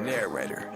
Narrator.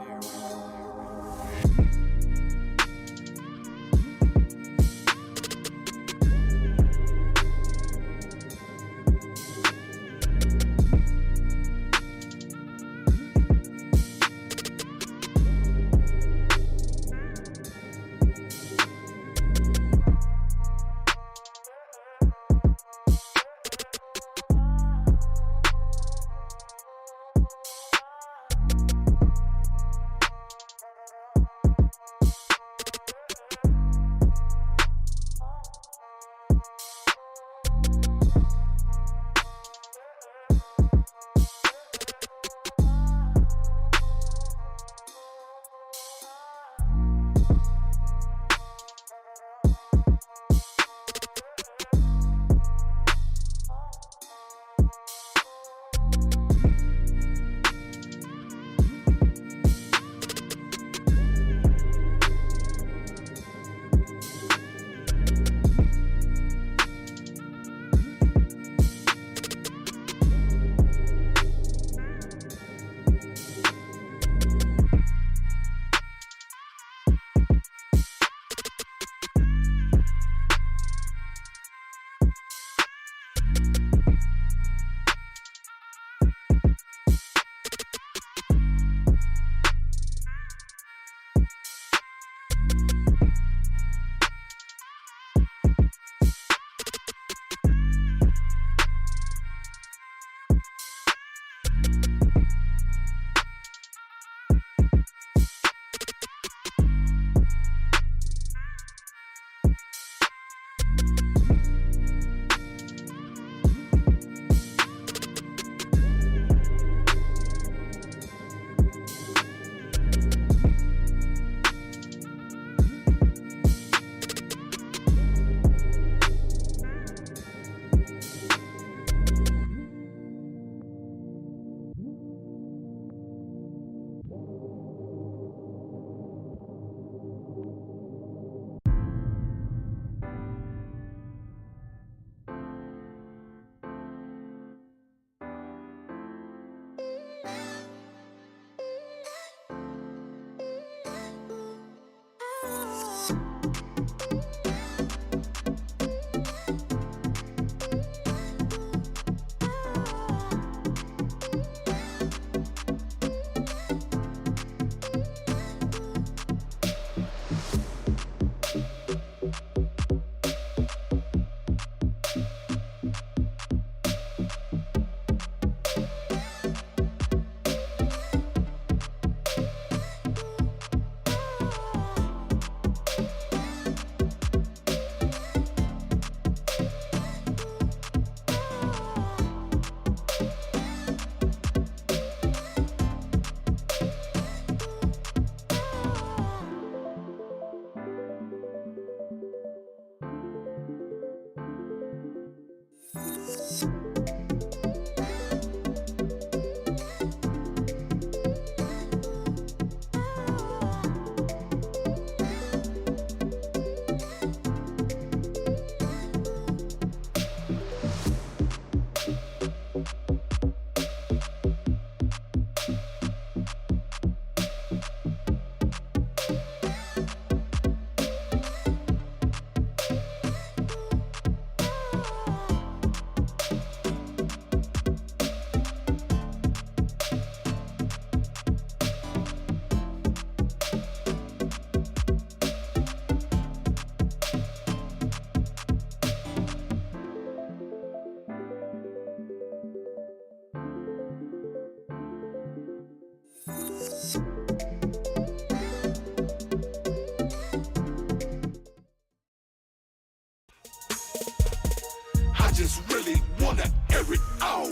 Just really wanna air it out.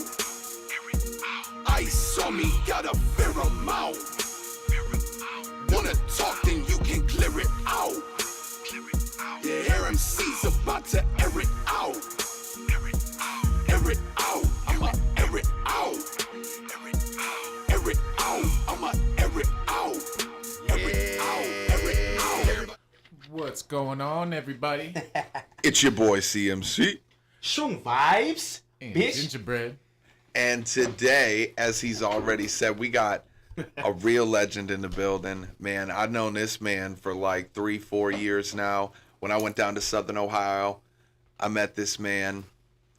Ice on me, got a fair amount. Wanna talk, then you can clear it out. Yeah, Air MC's about to air it out. Air it out, I'ma air it out. Air it out, I'ma air it out. Air it out, air it out. What's going on, everybody? It's your boy CMC. Shroom Vibes, And bitch. Gingerbread. And today, as he's already said, we got A real legend in the building. Man, I've known this man for like 3-4 years now. When I went down to Southern Ohio, I met this man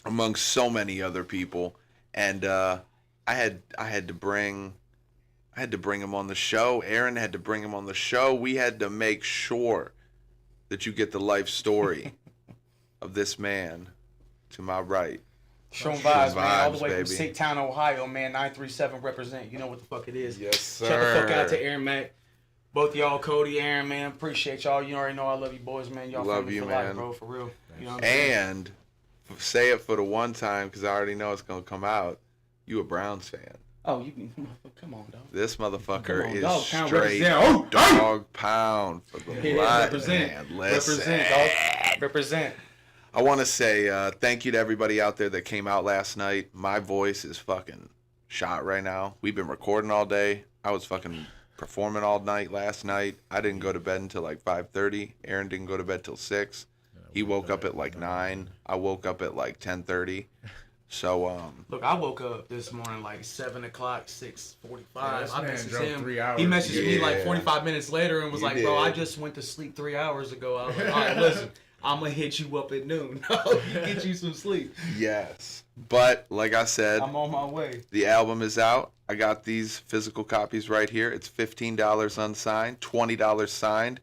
among so many other people, and I had to bring him on the show. Aaron had to bring him on the show. We had to make sure that you get the life story of this man to my right. Shroom Vibes, man, all the way baby. from Sick Town, Ohio, man. 937 represent. You know what the fuck it is. Yes, sir. Shout the fuck out to Aaron Mac. Both of y'all, Cody, Aaron, man. Appreciate y'all. You already know I love you boys, man. Y'all Love family you, for man. life, bro, for real. You know what I'm saying? And say it for the one time, because I already know it's going to come out. You a Browns fan. Oh, you can come on, dog. This motherfucker Come on, is dog pound straight represent. dog pound for the Yeah, lot, represent. man. Listen. Represent, dog. Represent. I want to say thank you to everybody out there that came out last night. My voice is fucking shot right now. We've been recording all day. I was fucking performing all night last night. I didn't go to bed until like 5:30. Aaron didn't go to bed till 6. He woke up at like 9. I woke up at like 10:30. So Look, I woke up this morning like 7 o'clock, 6:45. this I man messaged drove him. 3 hours. He messaged me like Yeah. 45 minutes later and was You like, "Bro, I did. just went to sleep 3 hours ago." I was like, "All right, listen, I'm gonna hit you up at noon. Get you some sleep. yes, but like I said, I'm on my way." the album is out. I got these physical copies right here. It's $15 unsigned, $20 signed.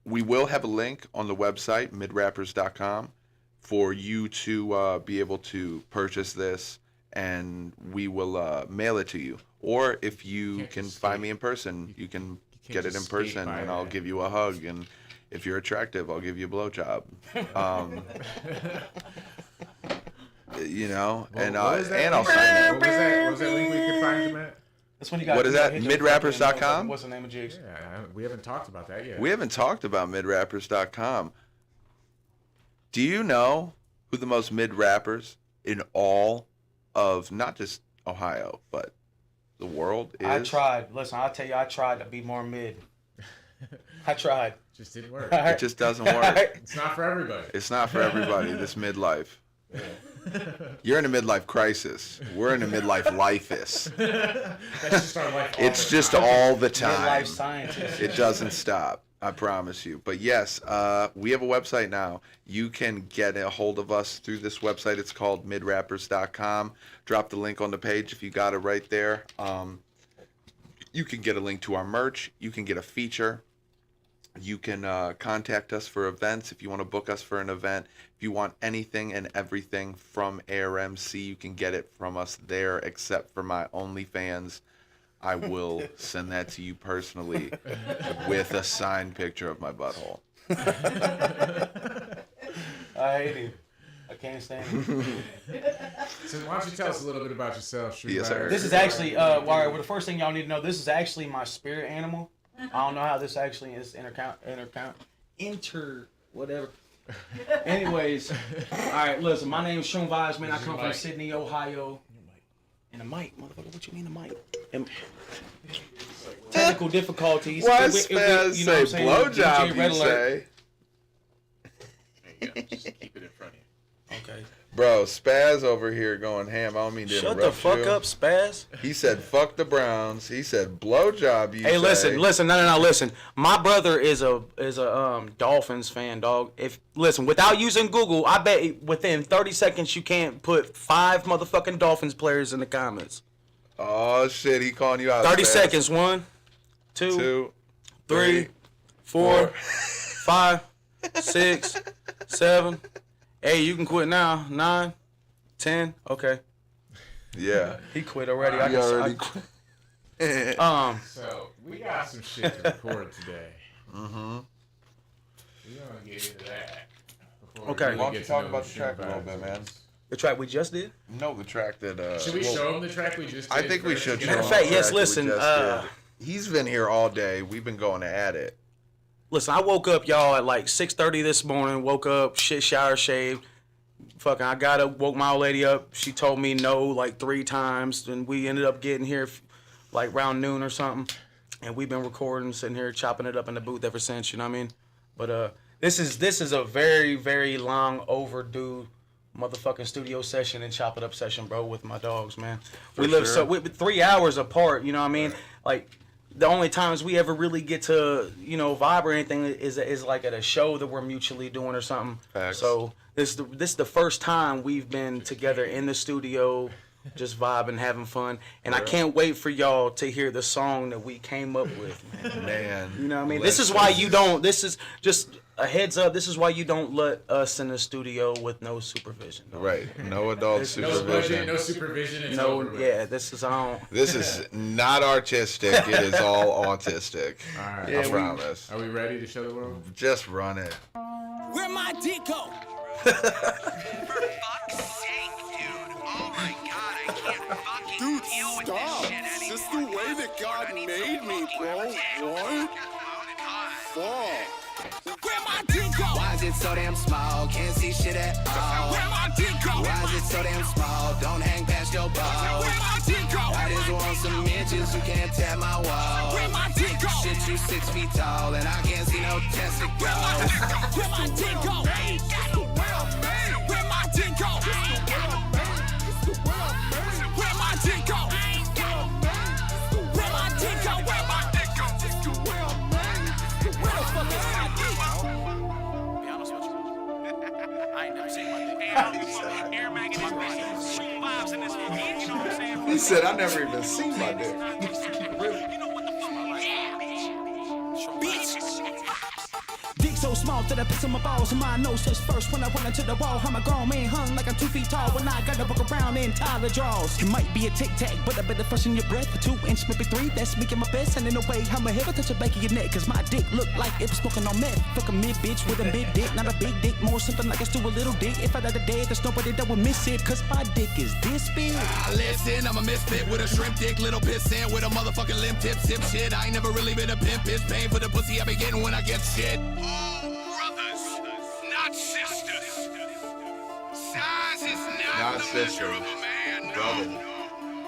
We will have a link on the website, midrappers.com, for you to be able to purchase this, and we will mail it to you. Or if you can't can just find skate. me in person, you can can't get it in just skate person, by and I'll that. give you a hug. And if you're attractive, I'll give you a blowjob. You know, and What was that and I'll link? sign it. What was that link we could find him at? That's when you got. What is that? hit your Midrappers.com? fucking, what's the name of Jigs? Yeah, we haven't talked about that yet. We haven't talked about midrappers.com. Do you know who the most mid rappers in all of not just Ohio, but the world is? I tried. Listen, I'll tell you, I tried to be more mid. I tried. Just didn't work. It just doesn't work. It's not for everybody. It's not for everybody, this midlife. You're in a midlife crisis. We're in a midlife life-is. That's just our life. all It's the just time. all the Midlife time. scientist. It doesn't stop. I promise you. But yes, we have a website now. You can get a hold of us through this website. It's called midrappers.com. Drop the link on the page if you got it right there. You can get a link to our merch. You can get a feature. You can contact us for events if you want to book us for an event. If you want anything and everything from AirMC, you can get it from us there, except for my OnlyFans. I will send that to you personally with a signed picture of my butthole. I hate him. I can't stand him. So why don't you tell us a little bit about yourself, Shroom Yes, sir. Vibes? This is actually, well, the first thing y'all need to know, this is actually my spirit animal. I don't know how this actually is whatever. Anyways, all right, listen, my name is Shroom Vibes, man. I come from Sydney, Ohio. And a mic, motherfucker, what you mean a mic? Technical difficulties. Why It- it- Spaz you know what say I'm saying? blowjob, DJ you Red Alert. say? There you go. Just keep it in front of you. Okay. Bro, Spaz over here going ham. I don't mean to Shut interrupt the fuck you. up, Spaz. He said, fuck the Browns. He said, blowjob, you Hey, say. listen, no, listen. My brother is a Dolphins fan, dog. Without using Google, I bet within 30 seconds you can't put 5 motherfucking Dolphins players in the comments. Oh, shit, he calling you out. 30 Spaz. seconds. 1, 2, 2, 3, 4, 5, 6, 7. Hey, you can quit now. 9, 10. Okay. Yeah. He quit already. He already quit. So we got some shit to record today. Mm-hmm. We're gonna get into that. before Okay. we Why don't get you to talk know about who the track a Shroom little Vibes bit, man? is. The track we just did? No, the track that... Should we show him the track we just did? I think we first? should show Matter him of fact, the yes, track that we listen, just did. He's been here all day. We've been going at it. Listen, I woke up, y'all, at like 6:30 this morning. Woke up, shit, shower, shaved. Fucking, I got up, woke my old lady up. She told me no like 3 times. And we ended up getting here like around noon or something. And we've been recording, sitting here, chopping it up in the booth ever since, you know what I mean? But this is a very, very long overdue motherfucking studio session and chop it up session, bro, with my dogs, man. For We live sure. we 3 hours apart, you know what I mean? Like, the only times we ever really get to, you know, vibe or anything is like at a show that we're mutually doing or something. Facts. So this is the first time we've been together in the studio, just vibing, having fun, and I can't wait for y'all to hear the song that we came up with, man. Man. You know what I mean? This is why you don't. This is just a heads up. This is why you don't let us in the studio with no supervision. Dog. Right. No adult No supervision. no supervision. It's No, over with. yeah. This is on. This is not artistic. It is all autistic. All right. Yeah, I promise. Are we ready to show the world? Just run it. Where my dick go? For fuck's sake, dude. Oh my god, I can't fucking Dude, deal with stop. this shit It's anymore. just the way that God made me, bro. What? Fuck. Where my dick go? Why is it so damn small? Can't see shit at all. Where my dick go? Why is it so damn small? Don't hang past your balls. Where my dick go? I just want some inches, you can't tap my wall. Where my dick go? Shit, you 6 feet tall, and I can't see no testicles. Where my dick go? Where my dick go? Where my dick go? Where my dick go? Where my dick go? Where the fuck is my dick? Be honest with you. I ain't never seen my dick. Air magazine, Shroom Vibes in this movie. You know what I'm saying? He said, I never even seen my dick. You know what the fuck? Bitch. Dick so small that I piss on my balls and my nose touch first when I run into the wall. I'm a grown man hung like I'm 2 feet tall when I gotta walk around in Tyler draws. It might be a tic-tac, but I better freshen your breath for 2 inch, maybe 3. That's making my best, and in a way, I'm a hell touch the back of your neck, cause my dick look like it was smoking on meth. Fuck a mid bitch with a big dick, not a big dick, more something like it's to a little dick. If I die today, there's nobody that would miss it, cause my dick is this big. Listen, I'm a misfit with a shrimp dick, little pissant with a motherfucking limp tip, sip shit. I ain't never really been a pimp, it's pain for the pussy I be getting when I get shit. Oh, brothers, not sisters. Size is not the sisters. measure of a man, no. Brother.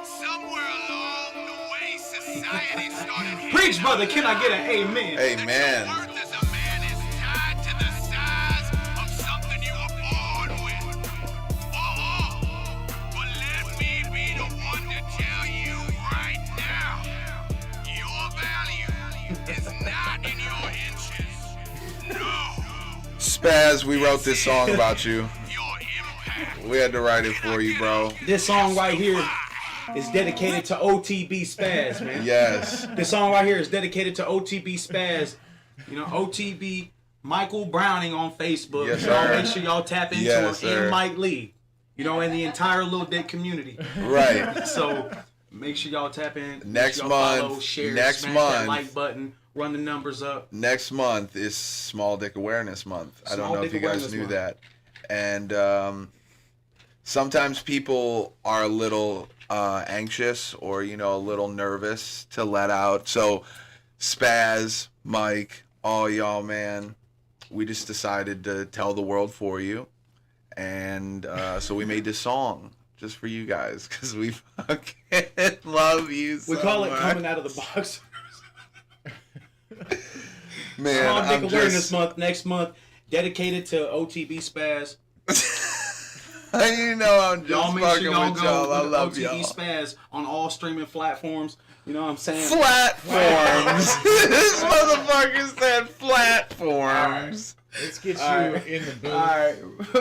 Somewhere along the way, society started Preach, brother. Can I get an amen? Amen. Your worth as a man is tied to the size of something you were born with. But let me be the one to tell you right now, your value is not in your inches. No, Spaz, we wrote this song about you. your impact. We had to write it for you, bro. This song right here is dedicated to OTB Spaz, man. Yes. This song right here is dedicated to OTB Spaz. You know, OTB Michael Browning on Facebook. Yes, Y'all sir. make sure y'all tap into Yes, him sir. and Mike Lee. You know, and the entire Little Dick community. Right. So make sure y'all tap in. Make Next sure y'all follow, month- share, next smash month- that like button, run the numbers up. Next month is Small Dick Awareness Month. I don't Small know if Dick you guys Awareness knew Month. that. And sometimes people are a little anxious or, you know, a little nervous to let out. So Spaz, Mike, all y'all, man, we just decided to tell the world for you. And so we made this song just for you guys because we fucking love you so We call it much. coming out of the box. Man, Small Dick I'm Awareness just... Month next month, dedicated to OTB Spaz. You know I'm just Y'all make fucking sure y'all with y'all. I go with love OTB y'all. Spaz on all streaming platforms. You know what I'm saying? Platforms. This motherfucker said platforms. Let's get you All right. in the booth. All right,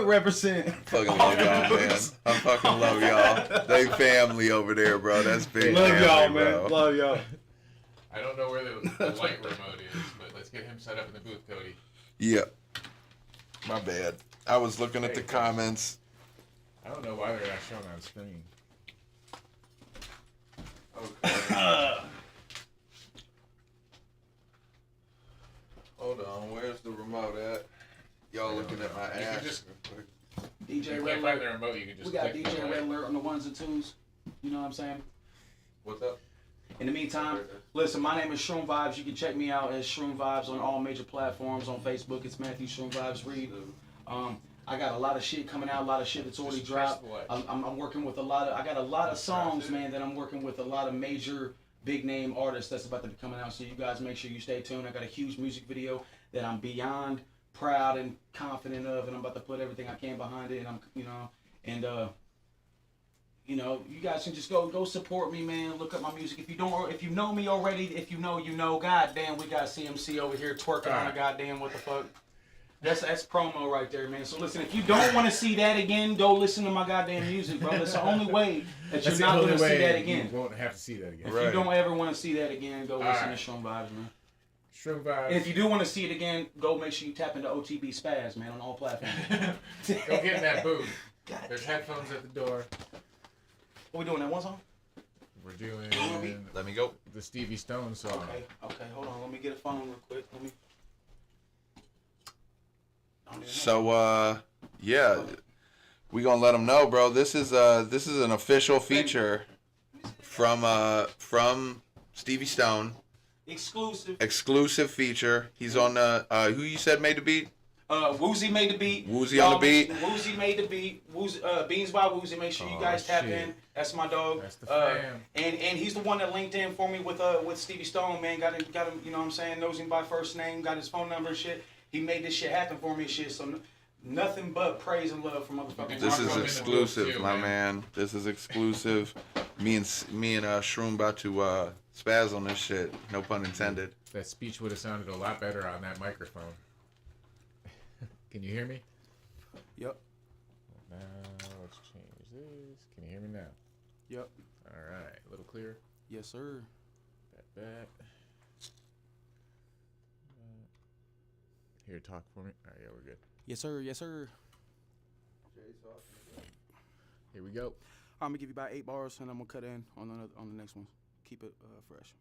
represent. Fucking love y'all, man. I fucking love y'all. They family over there, bro. That's big. Love family, y'all, bro. man. Love y'all. I don't know where the light remote is, but let's get him set up in the booth, Cody. Yeah. My bad. I was looking at the comments. I don't know why they're not showing on screen. Hold on. Where's the remote at? Y'all looking at my You ass. can just, DJ if you Red can't find the Alert. remote, you can just We got click the DJ light. Red Alert on the ones and twos. You know what I'm saying? What's up? In the meantime, listen, my name is Shroom Vibes. You can check me out as Shroom Vibes on all major platforms. On Facebook, it's Matthew Shroom Vibes Reed. I got a lot of shit coming out, a lot of shit that's already Just press dropped. the light. I'm working with a lot of, I got a lot of songs, man, that I'm working with a lot of major big name artists that's about to be coming out. So you guys make sure you stay tuned. I got a huge music video that I'm beyond proud and confident of, and I'm about to put everything I can behind it. And I'm, you know, And you know, you guys can just go support me, man. Look up my music. If you know me already, if you know, goddamn, we got CMC over here twerking on a goddamn what the fuck. That's promo right there, man. So listen, if you don't want to see that again, go listen to my goddamn music, bro. That's the only way that you're not going to see that again. You won't have to see that again. If you don't ever want to see that again, go listen to Shroom Vibes, man. Shroom Vibes. And if you do want to see it again, go make sure you tap into OTB Spaz, man, on all platforms. Go get in that booth. There's headphones at the door. What we doing, that one song? We're doing Let me go. the Stevie Stone song. Okay, hold on. Let me get a phone real quick. So yeah, we gonna let them know, bro. This is an official feature from Stevie Stone. Exclusive feature. He's on the who you said made the beat? Woozy made the beat. Woozy on the beat. Woozy made the beat. Beans by Woozy. Make sure you guys tap in. That's my dog. That's the fam. And he's the one that linked in for me with Stevie Stone, man. Got him. You know what I'm saying? Knows him by first name. Got his phone number and shit. He made this shit happen for me and shit. So nothing but praise and love from motherfucking. This is exclusive, my man. This is exclusive. Me and Shroom about to spaz on this shit. No pun intended. That speech would have sounded a lot better on that microphone. Can you hear me? Yep. Now let's change this. Can you hear me now? Yep. All right. A little clearer. Yes, sir. Back. Here, talk for me. All right, yeah, we're good. Yes, sir. Yes, sir. Here we go. I'm gonna give you about 8 bars, and I'm gonna cut in on the next one. Keep it fresh.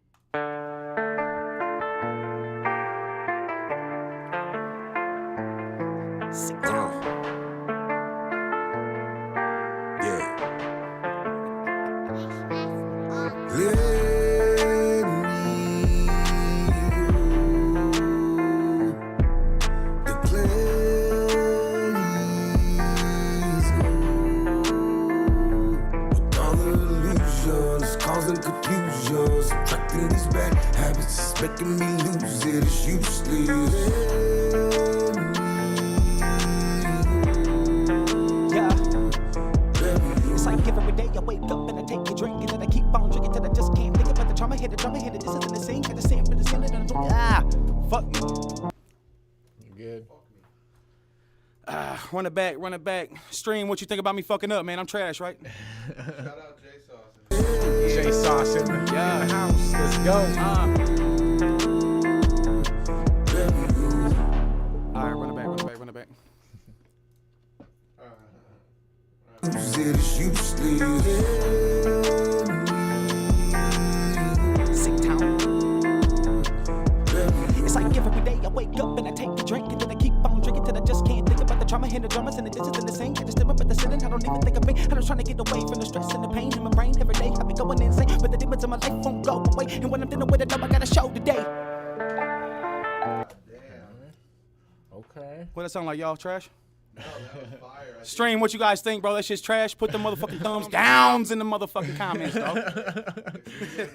Making me lose it, it's useless. Yeah. It's like every day I wake up and I take a drink and then I keep on drinking till I just can't think about the drama hit, this isn't the same, the same, but the same, and fuck me. You good? Run it back. Stream, what you think about me fucking up, man? I'm trash, right? Shout out J Sauce. J Sauce in the house. Let's go. Alright, run it back. Lose it, it's useless. Sick town. It's like every day I wake up and I take a drink and then I keep on drinking till I just can't think about the trauma and the dramas and the dishes and the same. I just stare up at the ceiling, I don't even think of me. I'm just trying to get away from the stress and the pain in my brain every day. I be going insane, but the demons in my life won't go away. And when I'm dealing with it, I gotta show today. Okay. What that sound like, y'all? Trash? No, that was fire. Stream, what you guys think, bro? That shit's trash. Put the motherfucking thumbs downs in the motherfucking comments, dog.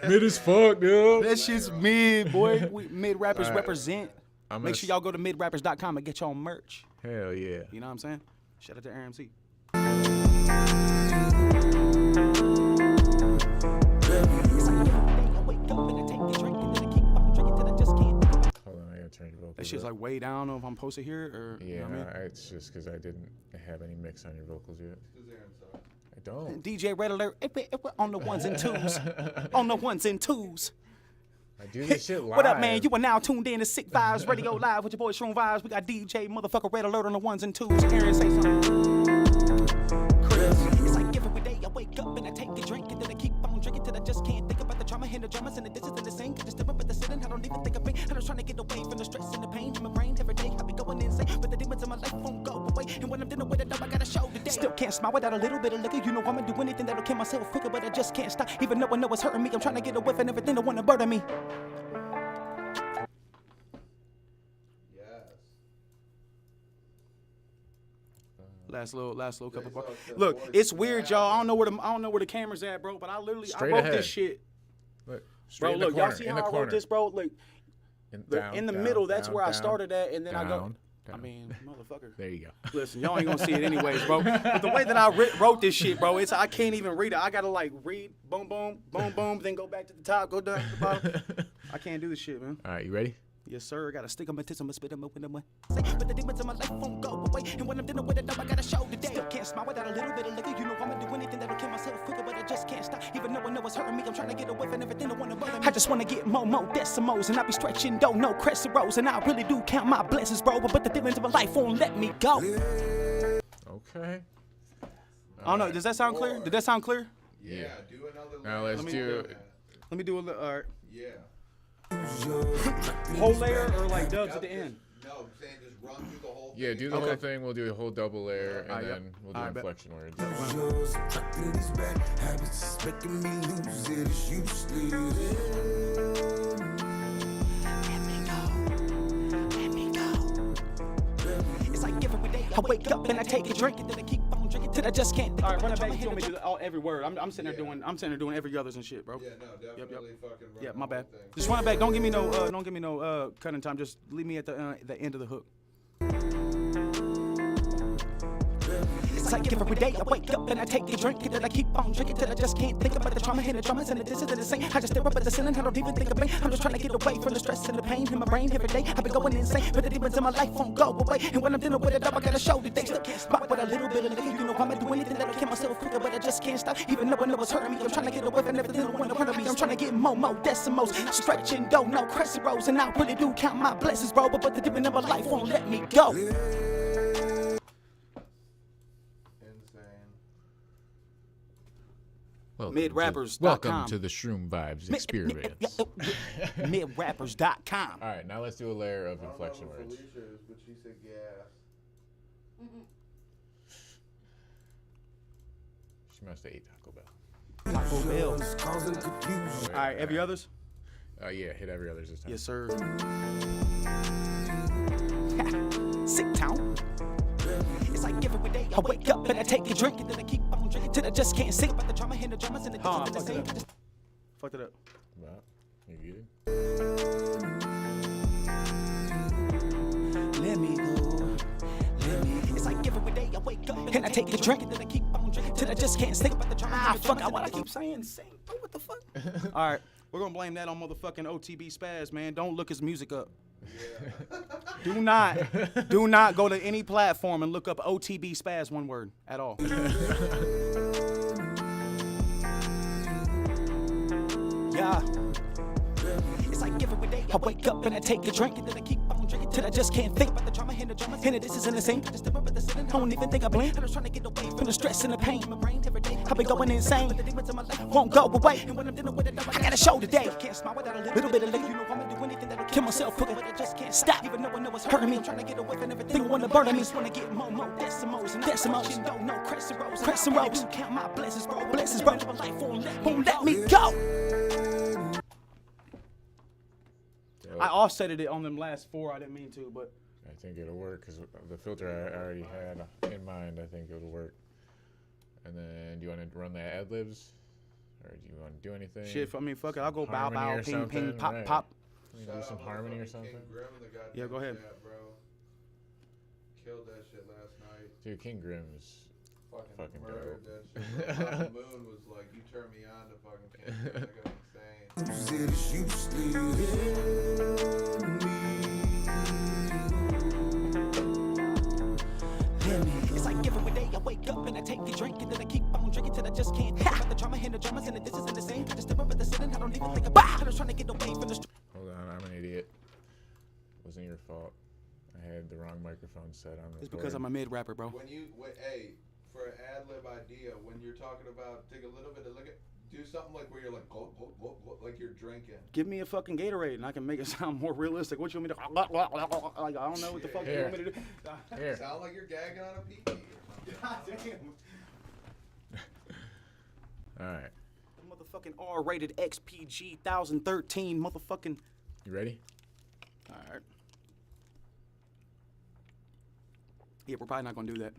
Mid as fuck, dude. That shit's mid, boy. We mid rappers represent. I'm Make sure y'all go to midrappers.com and get y'all merch. Hell yeah. You know what I'm saying? Shout out to RMC. It's like every day I wake up and I take a drink and then I keep on drinking till I just can't think about. Hold on, I gotta turn your vocals That shit's up. like way down. I don't know if I'm posted here or. Yeah, You know what I mean? it's just because I didn't have any mix on your vocals yet. I don't. DJ Red Alert, we're on the ones and twos. On the ones and twos. I do this shit live. What up, man? You are now tuned in to Sick Vibes Radio Live with your boy Shroom Vibes. We got DJ motherfucker Red Alert on the ones and twos. Aaron, say something. It's like every day I wake up and I take a drink and then I keep on drinking till I just can't think about the trauma and the dramas and the dishes and the same. I just stare up at the ceiling, I don't even think of me. I'm just trying to get away from the stress and the pain in my brain every day. I be going insane, but the demons in my life won't go away. And when I'm dealing with it, I gotta show today. Still can't smile without a little bit of liquor. You know I'ma do anything that'll kill myself quicker, but I just can't stop. Even though I know it's hurting me, I'm trying to get away from everything that wanna murder me. Last little couple bars. Look, it's weird, y'all. I don't know where the camera's at, bro. But I wrote ahead. this shit, Look, bro. straight in the Look, corner. y'all see in how the I corner. wrote this, bro? Look, Down, in the down, middle. That's down, where I down, started at, and then I go. down, I mean, motherfucker. There you go. Listen, y'all ain't gonna see it anyways, bro. But the way that I wrote this shit, bro, I can't even read it. I gotta like read, boom, boom, boom, boom, then go back to the top, go down to the bottom. I can't do this shit, man. All right, you ready? Yes, sir. I gotta stick on my tits, I'ma spit them up in them. But the demons in my life won't go away. And when I'm dealing with it, I gotta show today. Still can't smile without a little bit of liquor. You know I'ma do anything that'll kill myself quicker, but I just can't stop. Even though I know it's hurting me, I'm trying to get away from everything that wanna bother me. I just wanna get more decimals, and I be stretching, don't know crescent rows, and I really do count my blessings, bro. But the demons in my life won't let me go. Okay. I don't know. Does that sound clear? Did that sound clear? Yeah, do another. Now let's do. Let me do a little. All right. Yeah. Whole layer or like dubs at the end? No, I'm saying just run through the whole. Yeah, do the whole thing. We'll do a whole double layer, and Alright, then we'll do Alright, bet. inflection words. Yours, attracting these bad habits is making me lose it. It's useless. It's like every day I wake up and I take a drink and then I keep on drinking till I just can't think All right, run about it the back. You drama want me to in do the all every word? I'm sitting there doing every others and shit, bro. Yeah, no, definitely fucking run Yeah, the my whole bad. thing. Just run it back. Don't give me no cutting time. Just leave me at the end of the hook. It's like every day I wake up and I take a drink and then I keep on drinking till I just can't think about the trauma and the dramas and the distance and the same. I just stare up at the ceiling, I don't even think of pain. I'm just trying to get away from the stress and the pain in my brain every day. I've been going insane, but the demons in my life won't go away. And when I'm dealing with it up, I gotta show today. Still can't spot with a little bit of liquor. You know I'ma do anything that'll kill myself quicker, but I just can't stop. Even though I know it's hurting me, I'm trying to get away from everything that wanna hurt me. I'm trying to get more decimals, stretching, don't know crescent rows, and I really do count my blessings, bro. But the demon in my life won't let me go. Midrappers.com. To the Shroom Vibes experience. Midrappers.com. All right, now let's do a layer of inflection words. But she said gas. She must have ate Taco Bell. Taco Bell. Causing confusion. All right, every others? Yeah, hit every others this time. Yes, sir. Sick town. It's like every day I wake up and I take a drink and then I keep on drinking till I just can't think about the trauma and the dramas and the Huh, distance and the fucked it same. up. Fucked it up. Wow. You good? Let me go. It's like every day I wake up and I take a drink and then I keep on drinking till I just can't think about the trauma. Ah, fuck, I want to keep saying sing. Oh, what the fuck? All right, we're going to blame that on motherfucking OTB Spaz, man. Don't look his music up. Do not go to any platform and look up OTB Spaz, one word, at all. Yeah. It's like every day I wake up and I take a drink and then I keep on drinking till I just can't think about the trauma and the dramas and the distance and the same. I just stare up at the ceiling, I don't even think I blink. I'm just trying to get away from the stress and the pain in my brain every day. I've been going insane, but the demons in my life won't go away. And when I'm dealing with it, I gotta show today. Can't smile without a little bit of liquor. You know I'ma do anything that'll kill myself quicker, but I just can't stop. Even though I know it's hurting me, I'm trying to get away from everything that wanna burn me. Just wanna get more decimals and decimals. Don't know crescent rows. Count my blessings, bro. Blessings, bro. My life won't let me go. I offsetted it on them last four. I didn't mean to, but I think it'll work because the filter I already had in mind, I think it'll work. And then, do you want to run the ad libs, or do you want to do anything? shit. I mean, fuck it. I'll go bow, Harmony bow, or ping, ping, something, pop, right. pop. You do some harmony or something. King Grim in the goddamn Yeah, go ahead. chat, bro. Killed that shit last night. Dude, King Grim is fucking murdered dope. that shit. Bro. The moon was like, you turned me on to fucking King Grim. That guy was insane. It's useless. It's like every day I wake up and I take a drink and then I keep on drinking till I just can't think about the trauma and the dramas and the distance and the same. I just stare up at the ceiling, I don't even think about it. I'm just trying to get away from the Hold on, I'm an idiot. Wasn't your fault. I had the wrong microphone set on. It's because I'm a mid rapper, bro. Hey, for an ad lib idea, when you're talking about, take a little bit of do something like where you're like, go, like you're drinking. Give me a fucking Gatorade and I can make it sound more realistic. What you want me to like? I don't know what the fuck you want me to do. Here. Sound like you're gagging on a pee-pee or something. God damn. All right. Motherfucking R-rated XPG 1013 motherfucking. You ready? All right. Yeah, we're probably not gonna do that.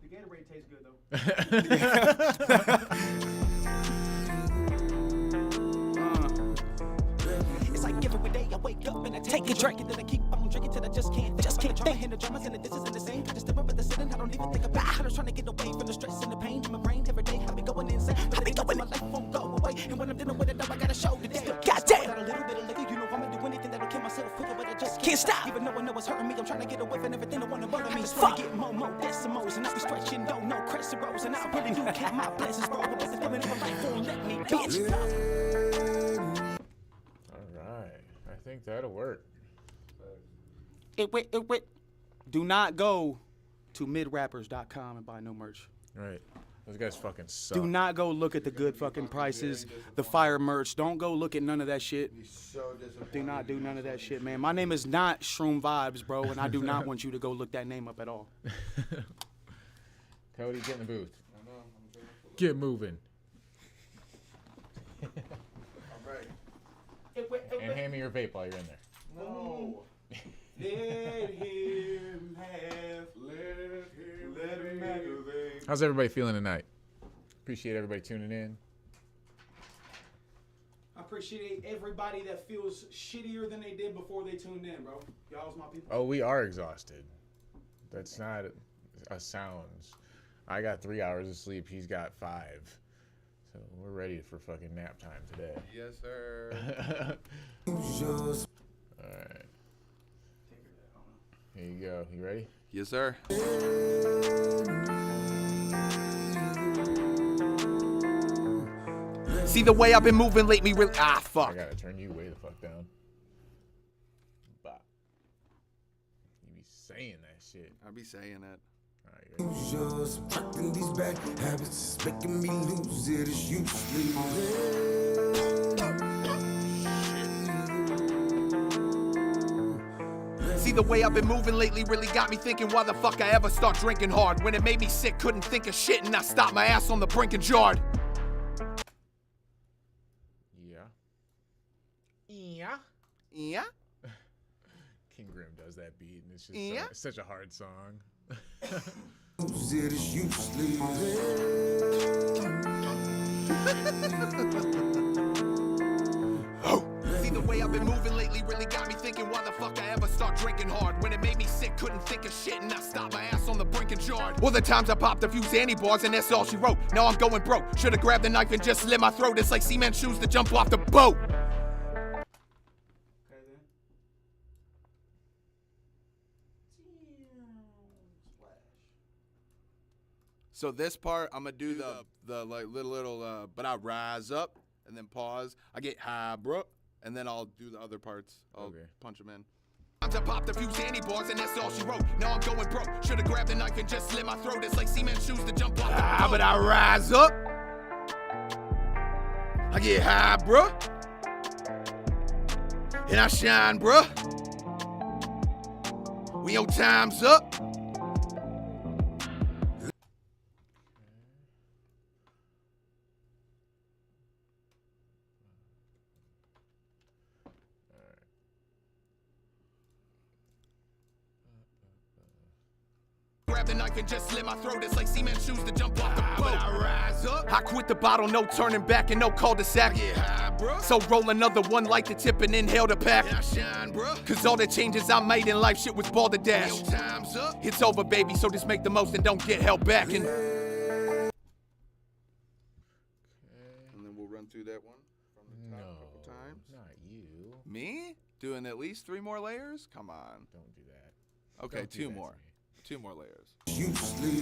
The Gatorade tastes good though. It's like every day I wake up and I take a a drink, and then I keep on drinking till I just can't think. And the dramas and the disses and the same. Just step up at the sitting, I don't even think about it. I'm just trying to get away from the stress and the pain in my brain every day. I be going insane, but my life won't go away. And when I'm dealing with it, I gotta show today. Goddamn. Got a little bit of liquor, you know I'ma do anything that'll kill myself quicker, but I just can't stop. Even though I know it's hurting me, I'm trying to get away from everything that wanna bother me. Fuck it, more decimals, and I be stretching, don't know crest rows, and I really do count my blessings, bro. But the feeling of life won't let me, bitch. Alright. I think that'll work. Wait. Do not go to midrappers.com and buy no merch. Right. Those guys fucking suck. Do not go look at the good fucking prices, the fire merch. Don't go look at none of that shit. Do not do none of that shit, man. My name is not Shroom Vibes, bro, and I do not want you to go look that name up at all. Cody, get in the booth. Get moving. And hand me your vape while you're in there. No. Let him have, let him aggravate. How's everybody feeling tonight? Appreciate everybody tuning in. I appreciate everybody that feels shittier than they did before they tuned in, bro. Y'all's my people. Oh, we are exhausted. That's not a sounds. I got 3 hours of sleep. He's got 5. So we're ready for fucking nap time today. Yes, sir. Alright. Here you go. You ready? Yes, sir. See the way I've been moving lately, really. I Fuck. gotta turn you way the fuck down. Bop. You be saying that shit. I'll be saying it. Alright, you ready? Subtracting these bad habits, making me lose it. It's usually See the way I've been moving lately really got me thinking why the fuck I ever start drinking hard. When it made me sick, couldn't think of shit, and I stopped my ass on the brink and jarred. Yeah. Yeah? King Grim does that beat, and it's just Yeah. it's such a hard song. lose it. It's usually See the way I've been moving lately really got me thinking why the fuck I ever start drinking hard. When it made me sick, couldn't think of shit, and I stopped my ass on the brink and jarred. Well, the times I popped a few Zanny bars, and that's all she wrote. Now I'm going broke. Should've grabbed the knife and just slit my throat. It's like cement shoes to jump off the boat. So this part, I'm gonna do the like little but I rise up and then pause. I get high, bro, and then I'll do the other parts. I'll Okay. punch them in. Times I popped a few Zanny bars, and that's all she wrote. Now I'm going broke. Should've grabbed the knife and just slit my throat. It's like cement shoes to jump off the boat. But I rise up. I get high, bro. And I shine, bro. When your time's up. Grab the knife and just slit my throat. It's like cement shoes to jump off the boat. I rise up. I quit the bottle, no turning back and no cul-de-sac. Yeah, high, bro. So roll another one, light the tip and inhale the pack. Yeah, I shine, bro. Cause all the changes I made in life, shit was balderdash. Your time's up. It's over, baby, so just make the most and don't get held back. And And then we'll run through that one from the top a couple times. Not you. Me doing at least 3 more layers? Come on. Don't do that. Okay, Don't do 2 that to more. me. 2 more layers. usually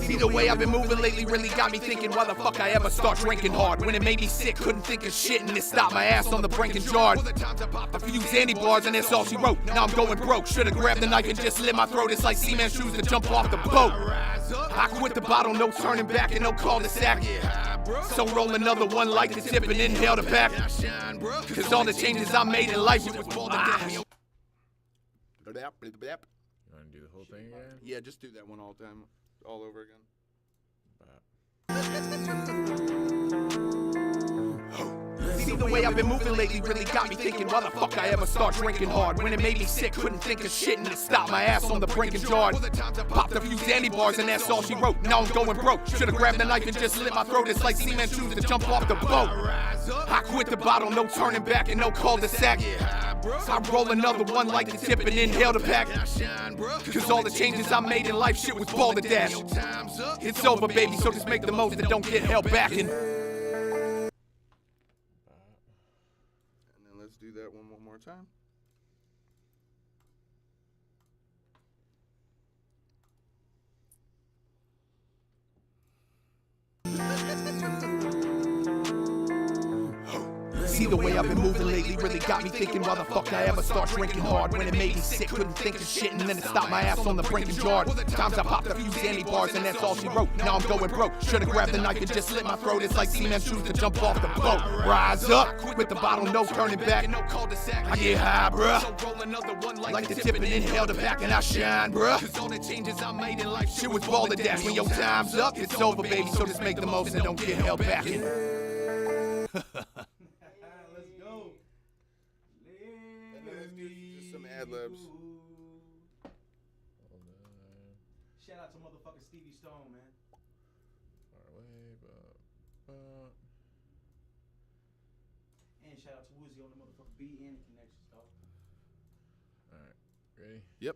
see the way I've been moving lately really got me thinking why the fuck I ever start drinking hard. When it made me sick, couldn't think of shit, and it stopped my ass on the brink and jarred. A few Zanny bars, and that's all she wrote. Now I'm going broke. Should've grabbed the knife and just slit my throat. It's like cement shoes to jump off the boat. I quit the bottle, no turning back and no cul-de-sac. So roll another one, light the tip and inhale the pack. Cause all the changes I made in life, it was balderdash. You want to do the whole thing again? Yeah, just do that one all time, all over again. See the See the way I've been moving lately really got me thinking, why the fuck I ever start drinking hard? When it made me sick, couldn't think of shit, and it stopped my ass on the brink and jarred. Popped a few Zanny bars and that's all she wrote. Now I'm going broke. Should've grabbed the knife and just slit my throat. It's like cement shoes to jump off the boat. I quit the bottle, no turning back and no cul-de-sac. I roll another one like the tip and inhale the pack. Cause all the changes I made in life, shit was balderdash. It's over, baby, so just make the most and don't get held back. And then let's do that one more time. See the way I've been moving lately really got me thinking, why the fuck I ever start drinking hard? When it made me sick, couldn't think of shit, and then it stopped my ass on the brink and jarred. Times I popped a few Zanny bars and that's all she wrote. Now I'm going broke. Should've grabbed the knife and just slit my throat. It's like cement shoes to jump off the boat. Rise up, quit the bottle, no turning back. I get high, bruh. Like the tip and inhale the pack and I shine, bruh. Cause all the changes I made in life, shit was balderdash. When your time's up, it's over, baby, so just make the most and don't get held back. Some ad libs. Shout out to motherfucking Stevie Stone, man. Far away, but. And shout out to Woozy on the motherfucking BN connections, dog. Alright, ready? Yep.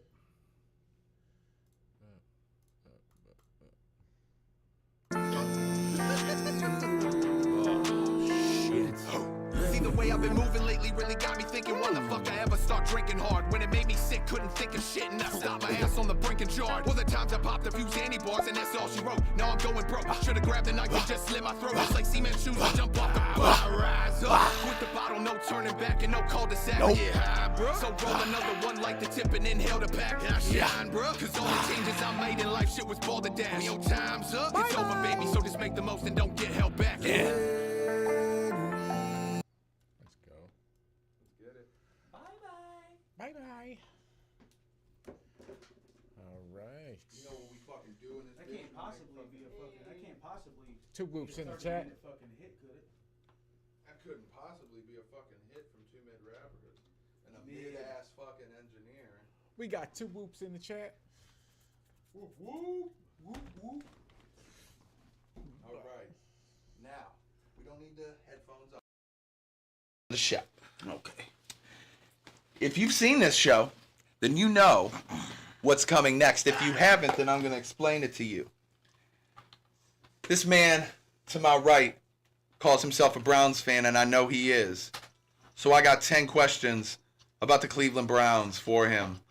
See the way I've been moving lately really got me thinking, why the fuck I ever start drinking hard? When it made me sick, couldn't think of shit, and I stopped my ass on the brink and jarred. Well, the times I popped a few Zanny bars and that's all she wrote. Now I'm going broke. Should've grabbed the knife and just slit my throat. It's like cement shoes to jump off the boat. I rise up with the bottle, no turning back and no cul-de-sac. Yeah, high, bro. So roll another one like the tip and inhale the pack. I shine, bro. Cause all the changes I made in life, shit was balderdash. When your time's up, it's over, baby, so just make the most and don't get held back. Yeah. Bye-bye. Alright. You know what we fucking do in this That can't possibly be a fucking. That can't possibly. Two whoops in the 30 chat. minute fucking hit, could it? That couldn't possibly be a fucking hit from two mid rappers and a Mid. mid-ass fucking engineer. We got two whoops in the chat. Whoop whoop whoop whoop. All right. Now we don't need the headphones up. The show. Okay. If you've seen this show, then you know what's coming next. If you haven't, then I'm going to explain it to you. This man to my right calls himself a Browns fan, and I know he is. So I got 10 questions about the Cleveland Browns for him.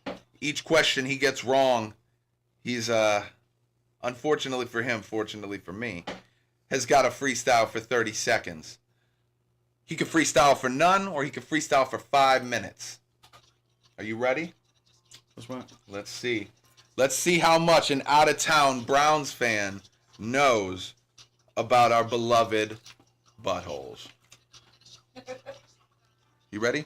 Each question he gets wrong, he's, unfortunately for him, fortunately for me, has got a freestyle for 30 seconds. He could freestyle for none, or he could freestyle for 5 minutes. Are you ready? What's wrong? Let's see. Let's see how much an out-of-town Browns fan knows about our beloved buttholes. You ready?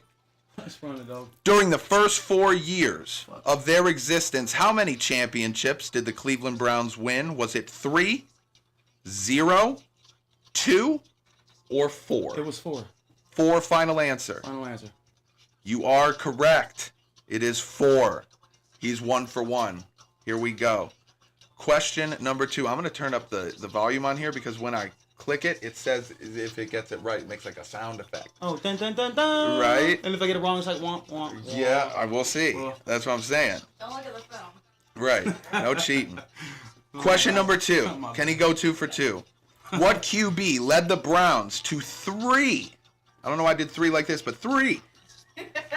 That's funny, though. During the first 4 years of their existence, how many championships did the Cleveland Browns win? Was it 3, 0, 2, or 4? It was 4. 4, final answer. Final answer. You are correct. It is 4. He's 1 for 1. Here we go. Question number 2. I'm going to turn up the volume on here because when I click it, it says if it gets it right, it makes like a sound effect. Oh, dun dun dun dun. Right? And if I get it wrong, it's like womp womp. Yeah, I will see. That's what I'm saying. Don't look at the film. Right. No cheating. Question number 2. Can he go 2 for 2? What QB led the Browns to 3? I don't know why I did 3 like this, but 3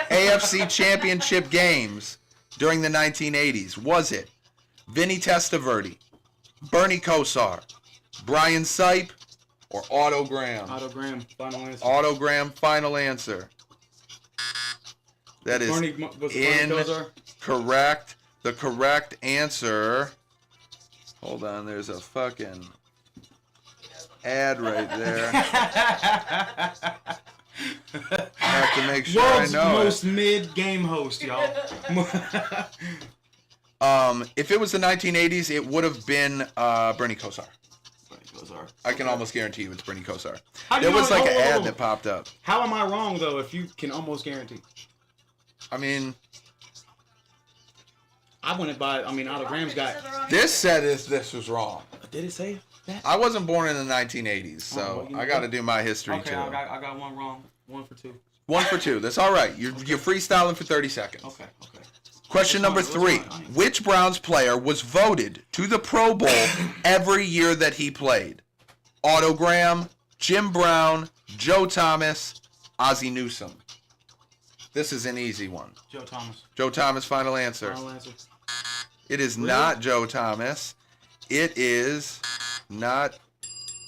AFC championship games during the 1980s. Was it Vinny Testaverde, Bernie Kosar, Brian Sipe, or Otto Graham? Otto Graham. Final answer. Otto Graham, final answer. That is incorrect. The correct answer. Hold on, there's a fucking ad right there. I have to make sure World's I know most mid-game host, y'all. If it was the 1980s, it would have been Bernie Kosar. Kosar. I can almost guarantee you it's Brittany Kosar. How do There you was know- like hold an on, ad hold on. that popped up. How am I wrong though? If you can almost guarantee, I mean, I wouldn't buy. I mean, Otto Graham's got. this said this was wrong. Did it say that? I wasn't born in the 1980s, so Oh, you know I got to what? do my history Okay, too. I got one wrong. 1 for 2. 1 for 2. That's all right. You're freestyling for 30 seconds. Okay. Question number 3. Which Browns player was voted to the Pro Bowl every year that he played? Otto Graham, Jim Brown, Joe Thomas, Ozzie Newsome. This is an easy one. Joe Thomas. Joe Thomas, final answer. Final answer. It is not Joe Thomas. It is not.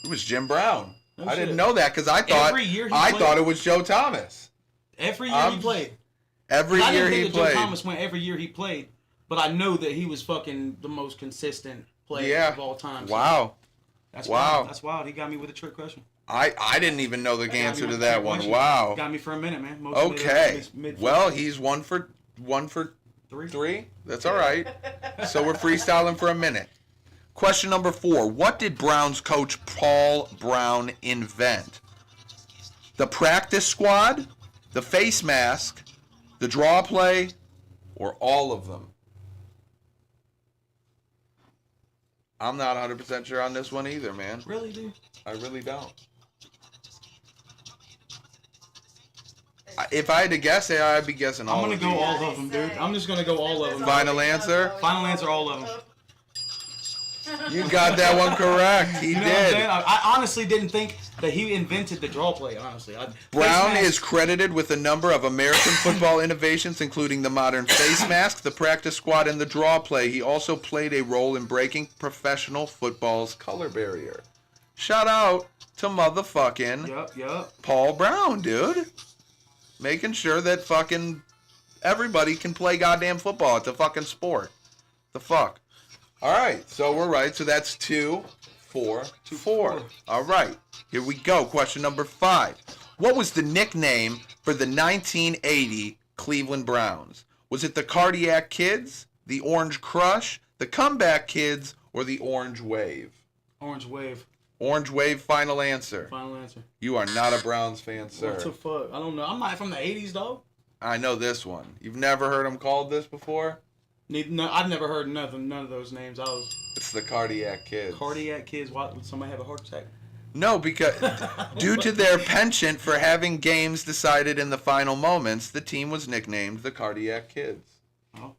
It was Jim Brown. No I didn't shit. know that because I thought Every year he I played? thought it was Joe Thomas. Every year he played. Every I year didn't he think that played. Joe Thomas went every year he played, but I know that he was fucking the most consistent player of all time. So Wow. That's Wow. Wild. That's wild. He got me with a trick question. I didn't even know the Got me answer with to a that trick one. question. Wow. Got me for a minute, man. Most Okay. mid- Well, he's one for three. That's all right. So we're freestyling for a minute. Question number 4. What did Browns coach Paul Brown invent? The practice squad, the face mask, the draw play, or all of them? I'm not 100% sure on this one either, man. Really, dude? I really don't. If I had to guess, I'd be guessing all I'm gonna of go these. all of them, dude. I'm just gonna go all of them. Final answer? Final answer, all of them. You got that one correct. He You know what I'm did. saying? I honestly didn't think that he invented the draw play, honestly. Brown Face is mask- credited with a number of American football innovations, including the modern face mask, the practice squad, and the draw play. He also played a role in breaking professional football's color barrier. Shout out to motherfucking Yup. Paul Brown, dude. Making sure that fucking everybody can play goddamn football. It's a fucking sport. The fuck? All right, so we're right. So that's 2, 4, 4. All right, here we go. Question number 5. What was the nickname for the 1980 Cleveland Browns? Was it the Cardiac Kids, the Orange Crush, the Comeback Kids, or the Orange Wave? Orange Wave. Orange Wave, final answer. Final answer. You are not a Browns fan, sir. What the fuck? I don't know. I'm not from the 80s, though. I know this one. You've never heard him called this before? No, I've never heard none of those names. It's the Cardiac Kids. Cardiac Kids. Why would somebody have a heart attack? No, because due to their penchant for having games decided in the final moments, the team was nicknamed the Cardiac Kids. Oh,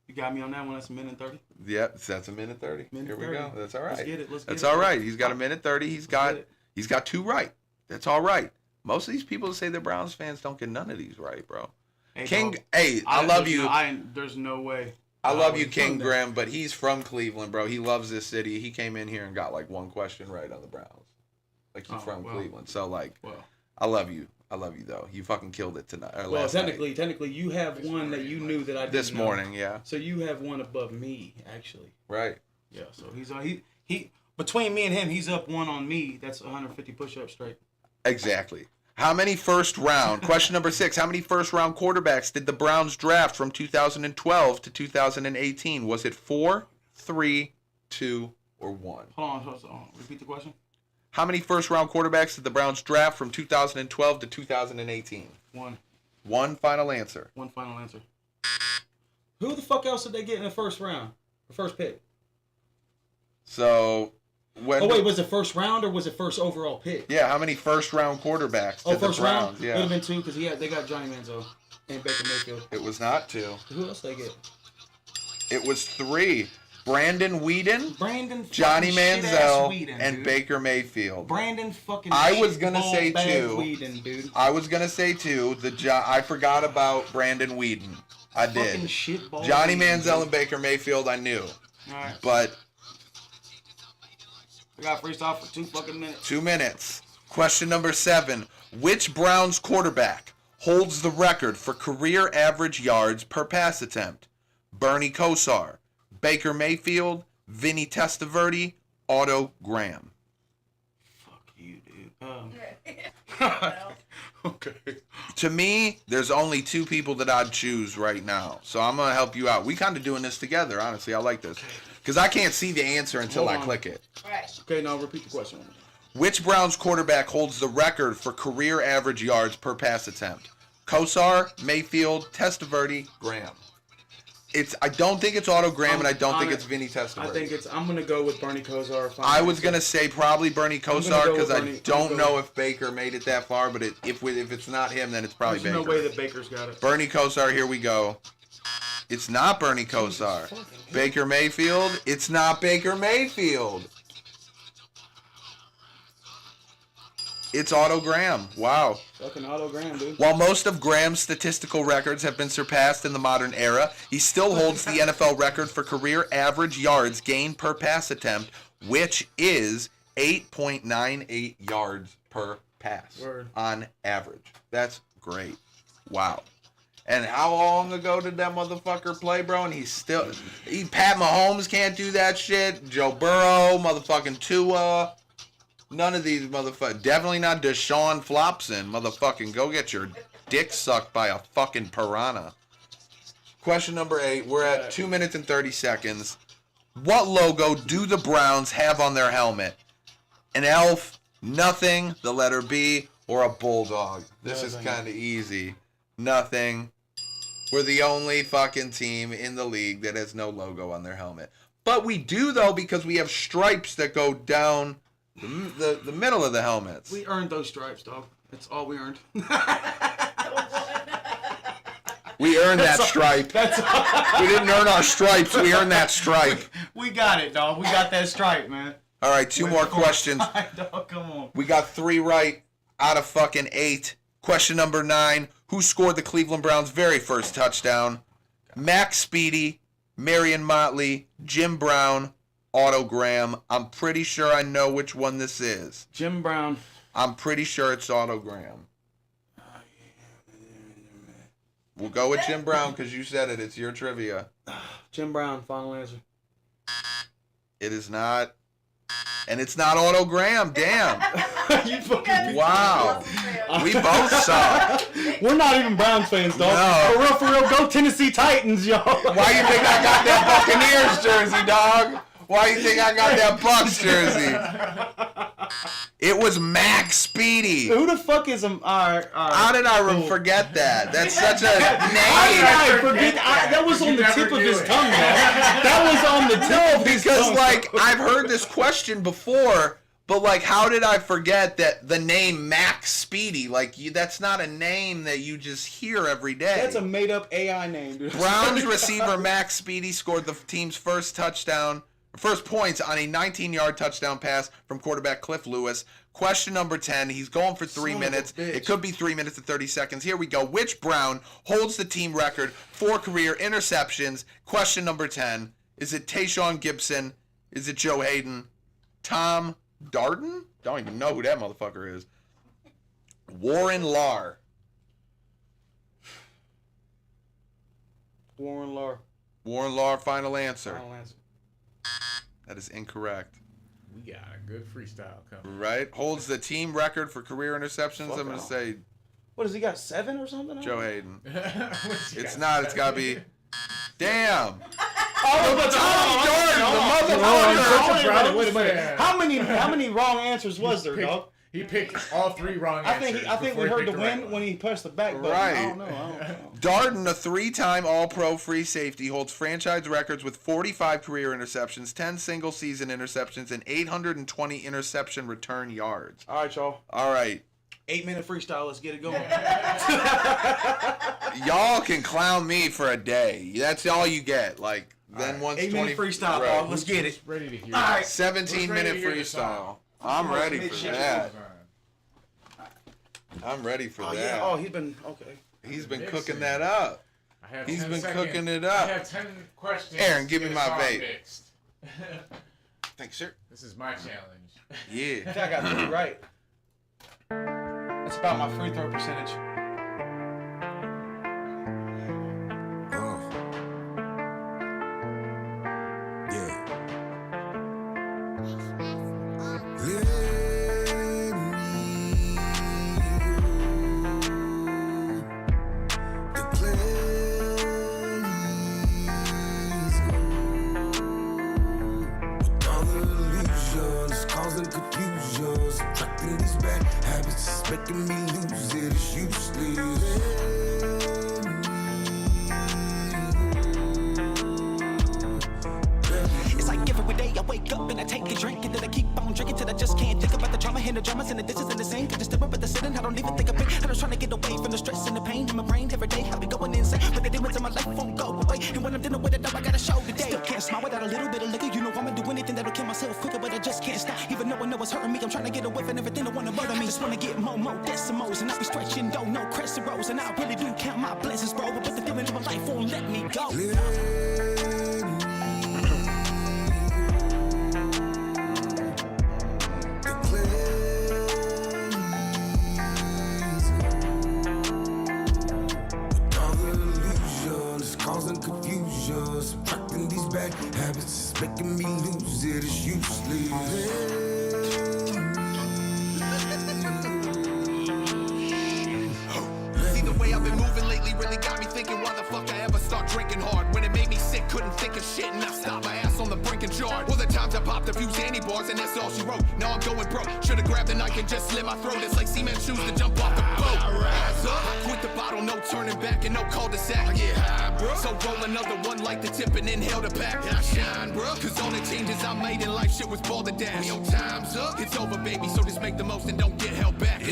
you got me on that one. That's a minute and 30. Yep, that's a minute 30. Minute Here we 30. go. That's all right. Let's get it. That's all right. He's got a minute 30. He's got get it. 2 right. That's all right. Most of these people that say they're Browns fans don't get none of these right, bro. Hey, King, dog, hey, I love you. There's no way. I love you, was King from there. Graham, but he's from Cleveland, bro. He loves this city. He came in here and got like one question right on the Browns. Like he's from well. Cleveland. So like, Well, I love you. I love you though. You fucking killed it tonight. Or well, last night. technically, you have one that you knew that I didn't This know. morning, yeah. So you have one above me, actually. Right. Yeah. So he's he between me and him, he's up one on me. That's 150 push-ups straight. Exactly. How many first round? Question number 6. How many first round quarterbacks did the Browns draft from 2012 to 2018? Was it 4, 3, 2, or 1? Hold on. Repeat the question. How many first round quarterbacks did the Browns draft from 2012 to 2018? One. One final answer. One final answer. Who the fuck else did they get in the first round? The first pick. So when Oh wait, was it first round or was it first overall pick? Yeah, how many first round quarterbacks did First the Browns? round. Yeah. Would have been 2 because they got Johnny Manziel and Baker Mayfield. It was not 2. Who else they get? It was 3. Brandon Weeden, Brandon fucking Johnny shit-ass Manziel, Weeden, and dude. Baker Mayfield. Brandon fucking. I was gonna shitball say bag 2. Weeden, dude. I was gonna say 2. I forgot about Brandon Weeden. I did. Fucking shitball. Johnny Weeden, Manziel dude. and Baker Mayfield, I knew. All right. But We got freestyle for 2 fucking minutes. 2 minutes. Question number 7. Which Browns quarterback holds the record for career average yards per pass attempt? Bernie Kosar, Baker Mayfield, Vinny Testaverde, Otto Graham. Fuck you, dude. Okay. To me, there's only two people that I'd choose right now. So I'm going to help you out. We kind of doing this together, honestly. I like this. Because I can't see the answer until I click it. Okay, now repeat the question. Which Browns quarterback holds the record for career average yards per pass attempt? Kosar, Mayfield, Testaverde, Graham. I don't think it's Otto Graham, and I don't think it's Vinny Testaverde. I'm going to go with Bernie Kosar. I was going to say probably Bernie Kosar because I don't know with if Baker made it that far, but if it's not him, then it's probably There's Baker. no way that Baker's got it. Bernie Kosar, here we go. It's not Bernie Kosar. Baker Mayfield. It's not Baker Mayfield. It's Otto Graham. Wow. Fucking Otto Graham, dude. While most of Graham's statistical records have been surpassed in the modern era, he still holds the NFL record for career average yards gained per pass attempt, which is 8.98 yards per pass on average. That's great. Wow. And how long ago did that motherfucker play, bro? And Pat Mahomes can't do that shit. Joe Burrow, motherfucking Tua. None of these motherfuckers. Definitely not Deshaun Flopson. Motherfucking go get your dick sucked by a fucking piranha. Question number 8. We're at 2 minutes and 30 seconds. What logo do the Browns have on their helmet? An elf, nothing, the letter B, or a bulldog? This is kind of easy. Nothing. We're the only fucking team in the league that has no logo on their helmet. But we do, though, because we have stripes that go down the middle of the helmets. We earned those stripes, dog. That's all we earned. We earned that stripe. We didn't earn our stripes. We earned that stripe. We got it, dog. We got that stripe, man. All right, 2 more questions. Dog, come on. We got 3 right out of fucking 8. Question number 9. Who scored the Cleveland Browns' very first touchdown? Max Speedy, Marion Motley, Jim Brown, Otto Graham. I'm pretty sure I know which one this is. Jim Brown. I'm pretty sure it's Otto Graham. We'll go with Jim Brown because you said it. It's your trivia. Jim Brown, final answer. It is not. And it's not Otto Graham. Damn. You fucking Wow. We both suck. We're not even Browns fans, dog. No. For real, go Tennessee Titans, y'all. Why you think I got that Buccaneers jersey, dog? Why you think I got that Bucs jersey? It was Max Speedy. Who the fuck is him? All right. How did I forget that? That's such a I name. forget. That was on the tip of his tongue, man. That was on the tip of his tongue. Because, like, I've heard this question before, but, like, how did I forget that the name Max Speedy? Like, that's not a name that you just hear every day. That's a made-up AI name, dude. Browns receiver Max Speedy scored the team's first points on a 19-yard touchdown pass from quarterback Cliff Lewis. Question number 10. He's going for 3 minutes. It could be 3 minutes and 30 seconds. Here we go. Which Brown holds the team record for career interceptions? Question number 10. Is it Tayshaun Gibson? Is it Joe Hayden? Tom Darden? Don't even know who that motherfucker is. Warren Lahr. Warren Lahr. Warren Lahr, final answer. Final answer. That is incorrect. We got a good freestyle coming. Right? Holds the team record for career interceptions. I'm going to say What, has he got 7 or something? Joe Hayden. It's not. It's got to be. Damn. Oh, but Tom Jordan, the motherfucker. Wait a minute. How many wrong answers was there, dog? He picked all 3 wrong I answers. think we heard the win when he pushed the back button. Right. I don't know. Darden, a 3-time All-Pro free safety, holds franchise records with 45 career interceptions, 10 single-season interceptions, and 820 interception return yards. All right, y'all. All right. 8-minute freestyle. Let's get it going. Y'all can clown me for a day. That's all you get. Like, then once 8-minute freestyle, right. dog. Let's get it. Ready to hear All right. 17-minute freestyle. I'm ready for that. I'm ready for that. Yeah. Oh, he's been okay. He's been cooking that up. He's been cooking it up. I have 10 questions. Aaron, give me my vape. Fixed. Thanks, sir. This is my challenge. Yeah. I got 3 right. That's about my free throw percentage. making me lose it. It's useless. It's like every day I wake up and I take a drink and then I keep on drinking till I just can't think about the drama and the dramas and the dishes and the sink. I just stare up at the ceiling, I don't even think of it. I'm just trying to get away from the stress and the pain in my brain. Every day I be going insane, but the demons in my life won't go away. And when I'm dealing with it, I gotta show today. Still can't smile without a little bit of liquor. You know I'ma do anything that'll kill myself quicker, but I just can't stop. Even though I know it's hurting me, I'm trying to get away from everything that wanna bother me. Just wanna get more decimals, and I be stretching, don't know crescent rolls, and I really do count my blessings, bro. But the feeling of my life won't let me go. Causing confusion, subtracting these bad habits, is making me lose it. It's useless. See the way I've been moving lately really got me thinking, why the fuck I ever start drinking hard? When it made me sick, couldn't think of shit, and I stopped my ass on the brink and jarred. Well, the times I popped a few Zanny bars, and that's all she wrote. Now I'm going broke. Should've grabbed the knife and just slit my throat. It's like cement shoes to jump off the boat. I rise up, quit the bottle, no turning back, and no cul-de-sac. I get high, bro. So roll another one like the tip and inhale the pack. And I shine, bro. Cause all the changes I made in life, shit was balderdash. Yo, time's up. It's over, baby, so just make the most and don't get held back.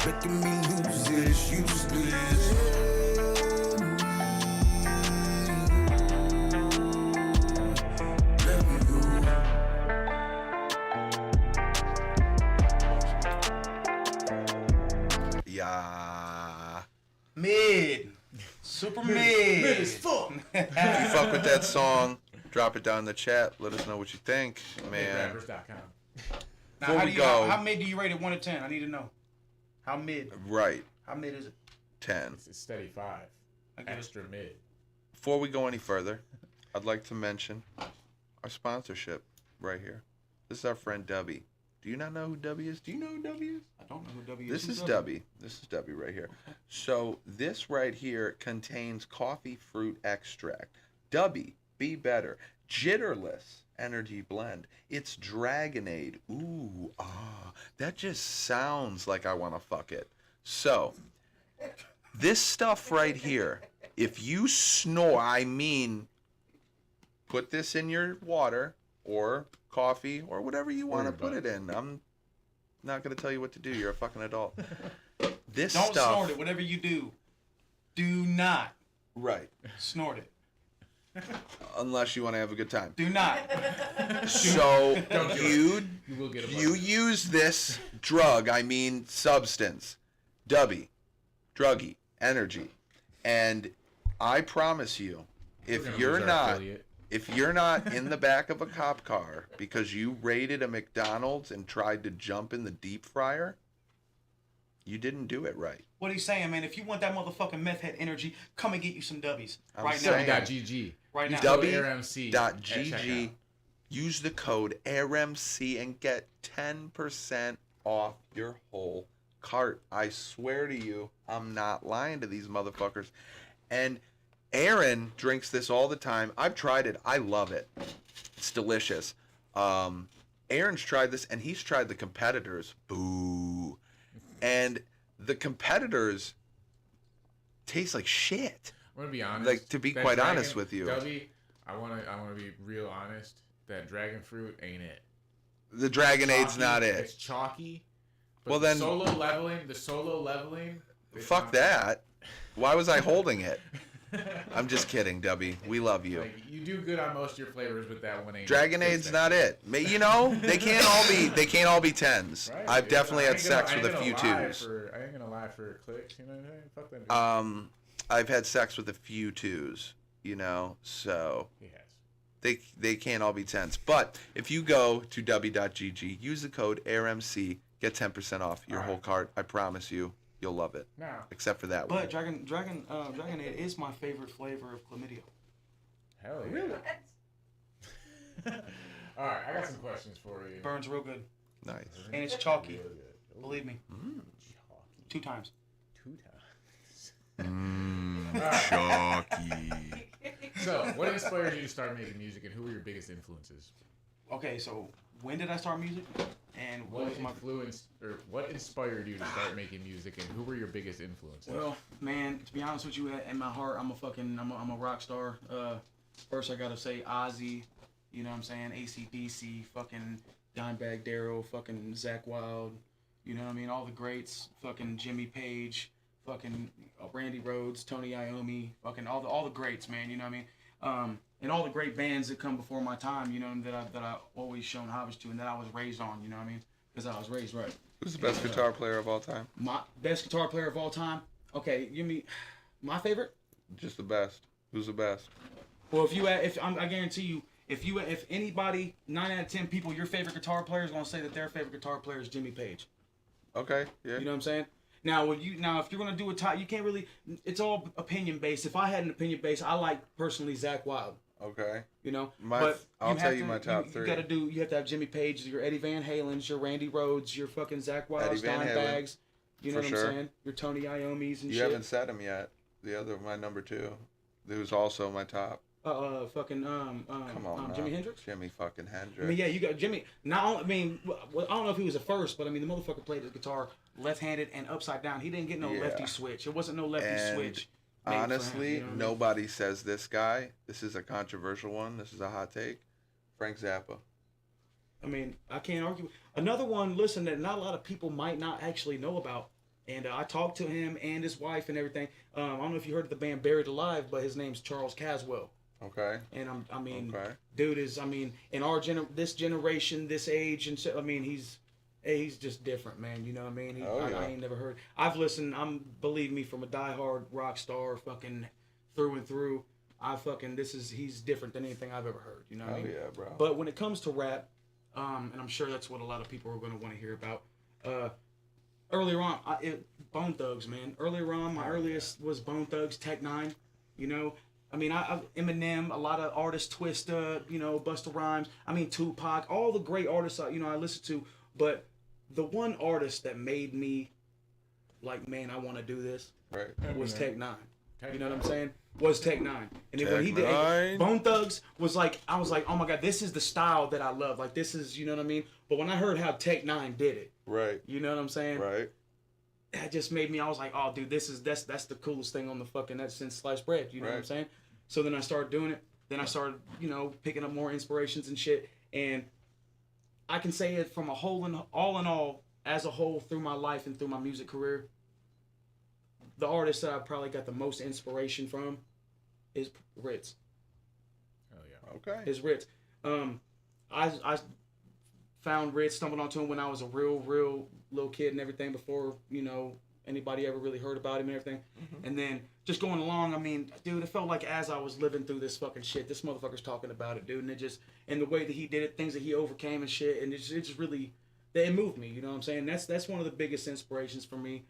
Making me lose it, it's useless. Let me go. Yeah. Mid. Super mid. Mid as fuck. If you fuck with that song, drop it down in the chat. Let us know what you think, man. Rappers.com. Now, Before how we do you, go- how mid do you rate it 1 to 10? I need to know. How mid? Right. How mid is it? 10. It's a steady 5. I get it. Extra mid. Before we go any further, I'd like to mention our sponsorship right here. This is our friend Dubby. Do you not know who Dubby is? Do you know who Dubby is? I don't know who W This is Dubby. This is Dubby right here. So this right here contains coffee fruit extract. Dubby, be better. Jitterless energy blend. It's Dragonade. Ooh, that just sounds like I want to fuck it. So this stuff right here, if you snore, I mean, put this in your water or coffee or whatever you want to put it in. I'm not going to tell you what to do. You're a fucking adult. This Don't stuff. snort it. Whatever you do not Right. snort it. Unless you want to have a good time. Do not. So You will get a you use this drug, I mean substance, Dubby, druggy, energy, and I promise you, if you're not in the back of a cop car because you raided a McDonald's and tried to jump in the deep fryer, you didn't do it right. What he's saying, man, if you want that motherfucking meth head energy, come and get you some W's I'm right saying- now. GG. Right now. Dubby.gg. Use the code AirMC and get 10% off your whole cart. I swear to you, I'm not lying to these motherfuckers. And Aaron drinks this all the time. I've tried it. I love it. It's delicious. Aaron's tried this, and he's tried the competitors. Boo. And the competitors taste like shit. I'm gonna be honest. Like, to be that quite honest with you. Dubby, I wanna be real honest. That dragon fruit ain't it. The Dragonade's Chalky, not it. It's chalky. But Well, the then- solo leveling. it's Fuck not- that. Why was I holding it? I'm just kidding, Dubby. We love you. Like, you do good on most of your flavors, but that one ain't. Dragonade's not it. You know, they can't all be 10s. Right? I've definitely had sex with a I few ain't 2s. gonna lie for clicks. You know what I'm saying? Fuck them. I've had sex with a few 2s. You know, so He has. they can't all be 10s. But if you go to w.gg, use the code AirMC, get 10% off your whole cart. I promise you, you'll love it. Now, Except for that one. But Dragonade is my favorite flavor of chlamydia. hell yeah. All right, I got some questions for you. Burns real good. Nice. And it's chalky. Believe me. 2 times. 2 times. Chalky. So, what inspired you to start making music, and who were your biggest influences? Okay, so when did I start music? And what was my What inspired you to start making music, and who were your biggest influences? Well, man, to be honest with you, in my heart, I'm a rock star. First, I gotta say Ozzy, you know what I'm saying? AC/DC, fucking Dimebag Darrell, fucking Zakk Wylde, you know what I mean? All the greats, fucking Jimmy Page, fucking Randy Rhoads, Tony Iommi, fucking all the greats, man, you know what I mean? And all the great bands that come before my time, you know, that I always shown homage to and that I was raised on, you know what I mean? Because I was raised right. Who's the best guitar player of all time? My best guitar player of all time? Okay, you mean my favorite? Just the best. Who's the best? Well, I guarantee you, if anybody, 9 out of 10 people, your favorite guitar player is gonna say that their favorite guitar player is Jimmy Page. Okay, yeah. You know what I'm saying? Now, if you're gonna do a top, you can't really. It's all opinion based. If I had an opinion based, I like personally Zakk Wylde. Okay. You know, I'll tell you my top 3. You have to have Jimmy Page, your Eddie Van Halen's, your Randy Rhoads, your fucking Zakk Wylde's, Dimebags. You know what I'm saying? Your Tony Iommi's and shit. You haven't said him yet. My number 2, who's also my top. Come on, Jimi Hendrix. Jimi fucking Hendrix. I mean, yeah, you got Jimmy. Now, I mean, I don't know if he was the first, but I mean, the motherfucker played his guitar left-handed and upside down. He didn't get no lefty switch. It wasn't no lefty switch. Honestly, you know nobody says this guy. This is a controversial one. This is a hot take. Frank Zappa. I mean, I can't argue. Another one, listen, that not a lot of people might not actually know about. And I talked to him and his wife and everything. I don't know if you heard of the band Buried Alive, but his name's Charles Caswell. Okay. And dude is, in our this generation, this age, and so, he's just different, man. You know what I mean? I ain't never heard. I've listened. Believe me, from a diehard rock star, fucking through and through. He's different than anything I've ever heard. You know what I mean? Yeah, bro. But when it comes to rap, and I'm sure that's what a lot of people are going to want to hear about. Earlier on, Bone Thugs, man. Earlier on, my earliest was Bone Thugs, Tech 9. You know. Eminem, a lot of artists, Twista, Busta Rhymes. Tupac, all the great artists I listen to. But the one artist that made me like, man, I want to do this, was Tech 9. You know what I'm saying? Was Tech 9. And then when he did Bone Thugs was like, I was like, oh my God, this is the style that I love. Like, this is, you know what I mean? But when I heard how Tech 9 did it, you know what I'm saying? That just made me, I was like, oh dude, that's the coolest thing on the fucking, that's since sliced bread, you know what I'm saying? So then I started doing it. Then I started, picking up more inspirations and shit. And I can say it from all in all, as a whole, through my life and through my music career, the artist that I probably got the most inspiration from is Ritz. Oh yeah. Okay. Is Ritz. I found Ritz, stumbled onto him when I was a real little kid and everything, before, anybody ever really heard about him and everything. And then just going along, dude, it felt like as I was living through this fucking shit, this motherfucker's talking about it, dude, and the way that he did it, things that he overcame and shit, and it just really, it moved me, you know what I'm saying? That's one of the biggest inspirations for me,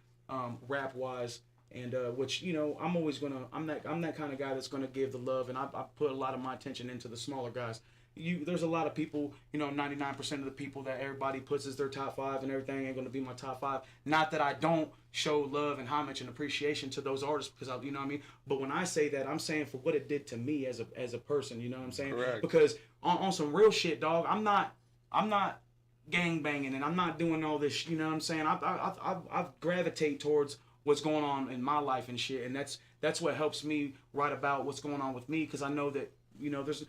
rap wise, and which, I'm always I'm that kind of guy that's gonna give the love, and I put a lot of my attention into the smaller guys. There's a lot of people, 99% of the people that everybody puts as their top 5 and everything ain't gonna be my top 5. Not that I don't show love and homage and appreciation to those artists, because you know what I mean. But when I say that, I'm saying for what it did to me as a person, you know what I'm saying? Correct. Because on some real shit, dog, I'm not gang banging and I'm not doing all this. You know what I'm saying? I gravitate towards what's going on in my life and shit, and that's what helps me write about what's going on with me, because I know that there's.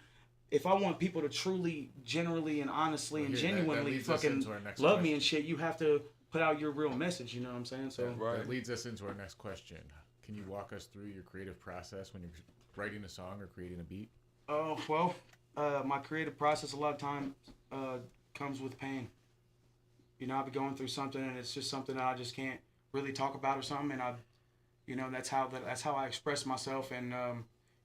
If I want people to truly, generally, and honestly, and genuinely fucking love me and shit, you have to put out your real message. You know what I'm saying? So that leads us into our next question. Can you walk us through your creative process when you're writing a song or creating a beat? Oh, well, my creative process a lot of times comes with pain. I'll be going through something, and it's just something that I just can't really talk about or something, and that's how I express myself, and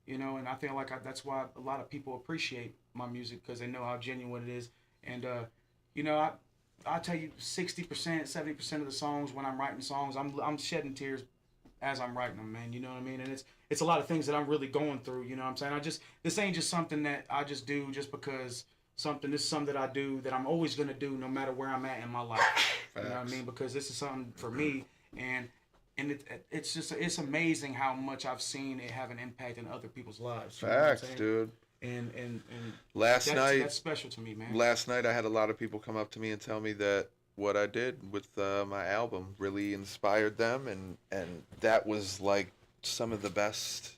and I feel like that's why a lot of people appreciate my music, because they know how genuine it is. And, I tell you, 60%, 70% of the songs, when I'm writing songs, I'm shedding tears as I'm writing them, man. You know what I mean? And it's a lot of things that I'm really going through, you know what I'm saying? This ain't just something that I just do just because something. This is something that I do that I'm always gonna do no matter where I'm at in my life. You know what I mean? Because this is something for me, and it's amazing how much I've seen it have an impact in other people's lives. You know what I'm Facts, saying? dude. And Last night, that's special to me, man. last night I had a lot of people come up to me and tell me that what I did with my album really inspired them, and that was like some of the best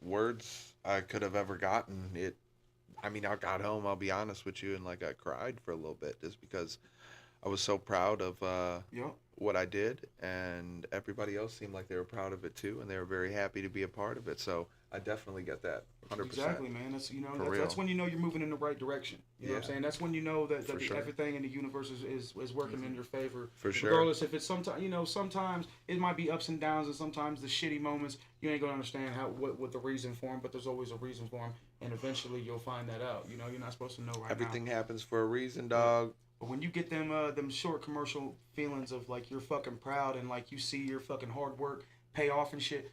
words I could have ever gotten. I mean, I got home, I'll be honest with you, and like I cried for a little bit just because I was so proud of what I did, and everybody else seemed like they were proud of it too, and they were very happy to be a part of it. So I definitely get that, 100%. Exactly, man. That's that's when you know you're moving in the right direction. You know what I'm saying? That's when you know that sure. everything in the universe is working in your favor. For sure. Regardless if it's sometimes it might be ups and downs, and sometimes the shitty moments you ain't gonna understand what the reason for them, but there's always a reason for them, and eventually you'll find that out. You know, you're not supposed to know right Everything now. happens for a reason, dog. But when you get them short commercial feelings of like you're fucking proud and like you see your fucking hard work pay off and shit,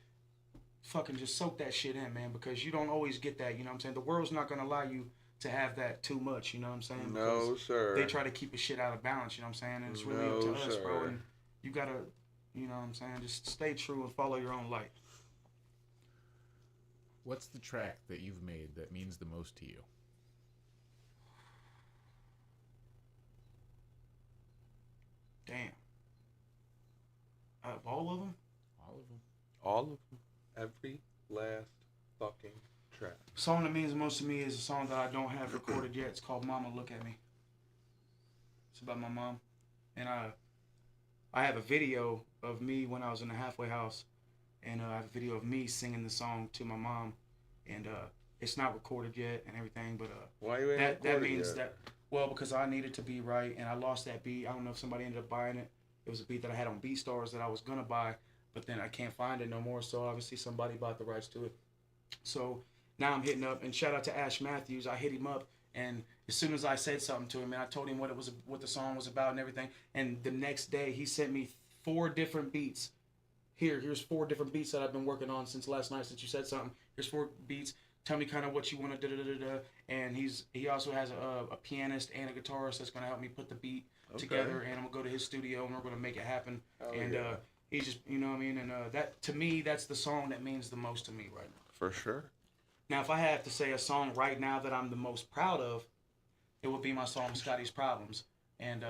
fucking just soak that shit in, man, because you don't always get that. You know what I'm saying? The world's not gonna allow you to have that too much. You know what I'm saying? No, Because sir. they try to keep a shit out of balance. You know what I'm saying? And it's really up to No, us, bro. sir. And you gotta, you know what I'm saying? Just stay true and follow your own light. What's the track that you've made that means the most to you? Damn. Out of all of them? All of them. All of them. Every last fucking track. Song that means the most to me is a song that I don't have recorded yet. It's called Mama Look at Me. It's about my mom. And I have a video of me when I was in the halfway house. And I have a video of me singing the song to my mom. And it's not recorded yet and everything. But Why you ain't that recorded means yet? that, well, because I needed to be right. And I lost that beat. I don't know if somebody ended up buying it. It was a beat that I had on BeatStars that I was going to buy. But then I can't find it no more. So obviously somebody bought the rights to it. So now I'm hitting up, and shout out to Ash Matthews. I hit him up, and as soon as I said something to him, and I told him what the song was about and everything, and the next day he sent me 4 different beats. Here's 4 different beats that I've been working on since last night, since you said something. Here's 4 beats. Tell me kind of what you want to da. And he also has a pianist and a guitarist that's gonna help me put the beat together, and I'm gonna go to his studio and we're gonna make it happen. He's just, you know what I mean, and that to me, that's the song that means the most to me right now. For sure. Now, if I had to say a song right now that I'm the most proud of, it would be my song "Scotty's Problems," and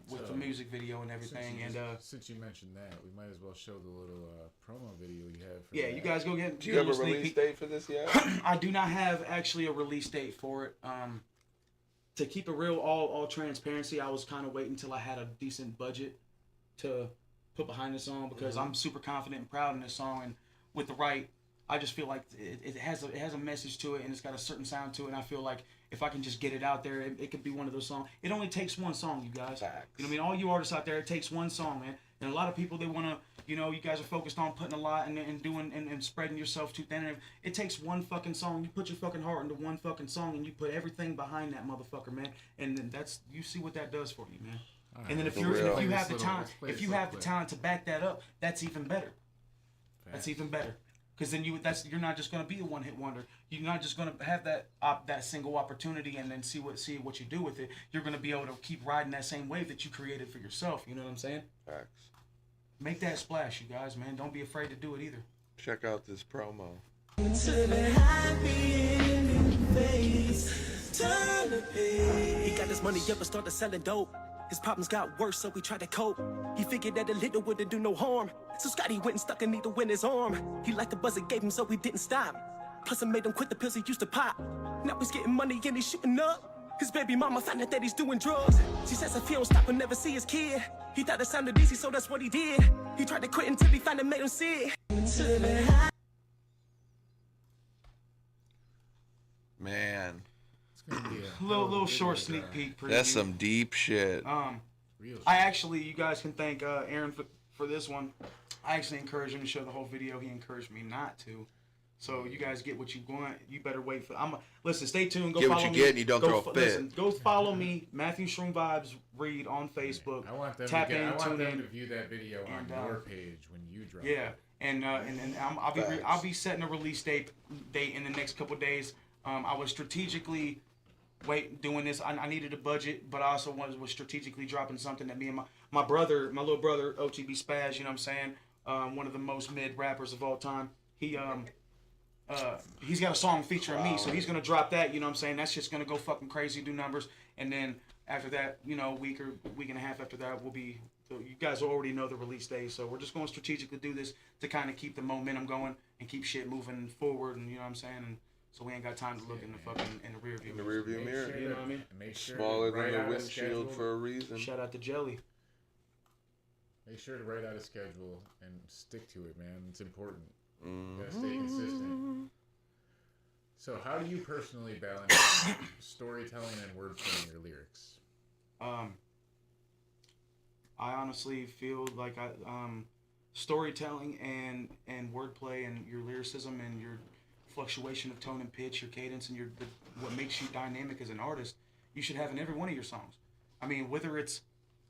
with the music video and everything. Since you mentioned that, we might as well show the little promo video you have. For yeah, that. you guys go get. Do you have a release date for this yet? I do not have actually a release date for it. To keep it real, all transparency, I was kind of waiting until I had a decent budget to put behind the song, because I'm super confident and proud in this song, and with the right, I just feel like it has a message to it, and it's got a certain sound to it, and I feel like if I can just get it out there, it could be one of those songs. It only takes one song, you guys. Facts. You know what I mean? All you artists out there, it takes one song, man. And a lot of people, they want to, you know, you guys are focused on putting a lot and doing and spreading yourself too thin. And it takes one fucking song. You put your fucking heart into one fucking song, and you put everything behind that motherfucker, man. And then you see what that does for you, man. Right, And then if for you real. have the time, to back that up, that's even better. That's even better. Because then you're not just gonna be a one-hit wonder. You're not just gonna have that single opportunity and then see what you do with it. You're gonna be able to keep riding that same wave that you created for yourself. You know what I'm saying? Facts. Make that splash, you guys, man. Don't be afraid to do it either. Check out this promo. He got his money up and started selling dope. His problems got worse, so he tried to cope. He figured that a little wouldn't do no harm. So Scotty went and stuck a needle in his arm. He liked the buzz it gave him, so he didn't stop. Plus it made him quit the pills he used to pop. Now he's getting money and he's shooting up. His baby mama found out that he's doing drugs. She says if he don't stop, he'll never see his kid. He thought it sounded easy, so that's what he did. He tried to quit until he found it made him sick. Man, It's gonna be a Little short sneak peek. Preview. that's some deep shit. real. I actually, you guys can thank Aaron for this one. I actually encouraged him to show the whole video. He encouraged me not to. So you guys get what you want. You better wait for. Listen. Stay tuned. Go Get follow what you me. get and you don't Go throw a fit. Listen, go follow me, Matthew Shroom Vibes. Read on Facebook. I want them Tap to in, I want tune them in. to view that video on And, your page when you drop. Yeah, it. and I'll be setting a release date in the next couple days. I was strategically doing this. I needed a budget, but I also was strategically dropping something that me and my brother, my little brother, OTB Spaz, you know what I'm saying? One of the most mid rappers of all time. He's got a song featuring me, so he's gonna drop that, you know what I'm saying? That's just gonna go fucking crazy, do numbers, and then after that, you know, week and a half after that will be, so you guys already know the release day, so we're just going to strategically do this to kind of keep the momentum going and keep shit moving forward, and you know what I'm saying? And so we ain't got time to look in the fucking in the rear view. In the rearview mirror. You know what I mean? Make sure Smaller to write than out the a windshield schedule. for a reason. Shout out to Jelly. Make sure to write out a schedule and stick to it, man. It's important. Mm-hmm. Gotta stay consistent. So, how do you personally balance storytelling and wordplay in your lyrics? I honestly feel like storytelling and wordplay and your lyricism and your fluctuation of tone and pitch, your cadence, and what makes you dynamic as an artist, you should have in every one of your songs. I mean, whether it's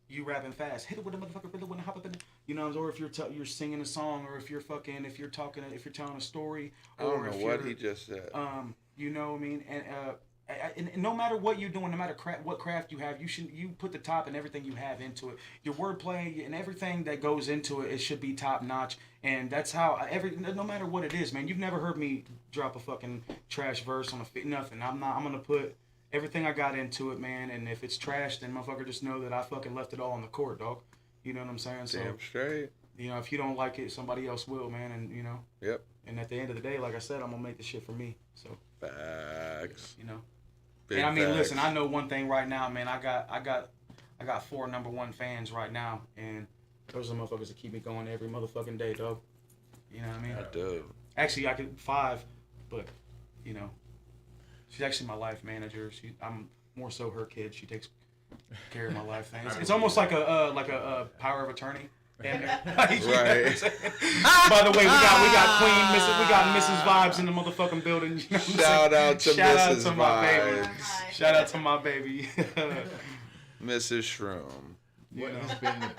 you rapping fast, hit it with a motherfucker, hit it with a hop up in it, you know, or if you're singing a song, or if you're telling a story, I or don't if know what you're, he just said. you know what I mean, and no matter what you're doing, no matter what craft you have, you put the top and everything you have into it. Your wordplay and everything that goes into it, it should be top notch. And that's how no matter what it is, man. You've never heard me drop a fucking trash verse on nothing. I'm gonna put everything I got into it, man. And if it's trash, then motherfucker, just know that I fucking left it all on the court, dog. You know what I'm saying? So, Damn straight. you know, if you don't like it, somebody else will, man. And you know. Yep. And at the end of the day, like I said, I'm gonna make the shit for me. So. Facts. You know. Big And I mean, facts. listen, I know one thing right now, man. I got 4 #1 fans right now, and those are the motherfuckers that keep me going every motherfucking day, dog. You know what I mean? I do. Actually, I could 5, but you know, she's actually my life manager. I'm more so her kid. She takes care of my life things. It's almost like a power of attorney. Damn near. Right. By the way, we got Queen, we got Mrs. Vibes in the motherfucking building. You know what I'm Shout out to Shout out Mrs. to my baby. Vibes. Shout out to my baby. Mrs. Shroom. What has been?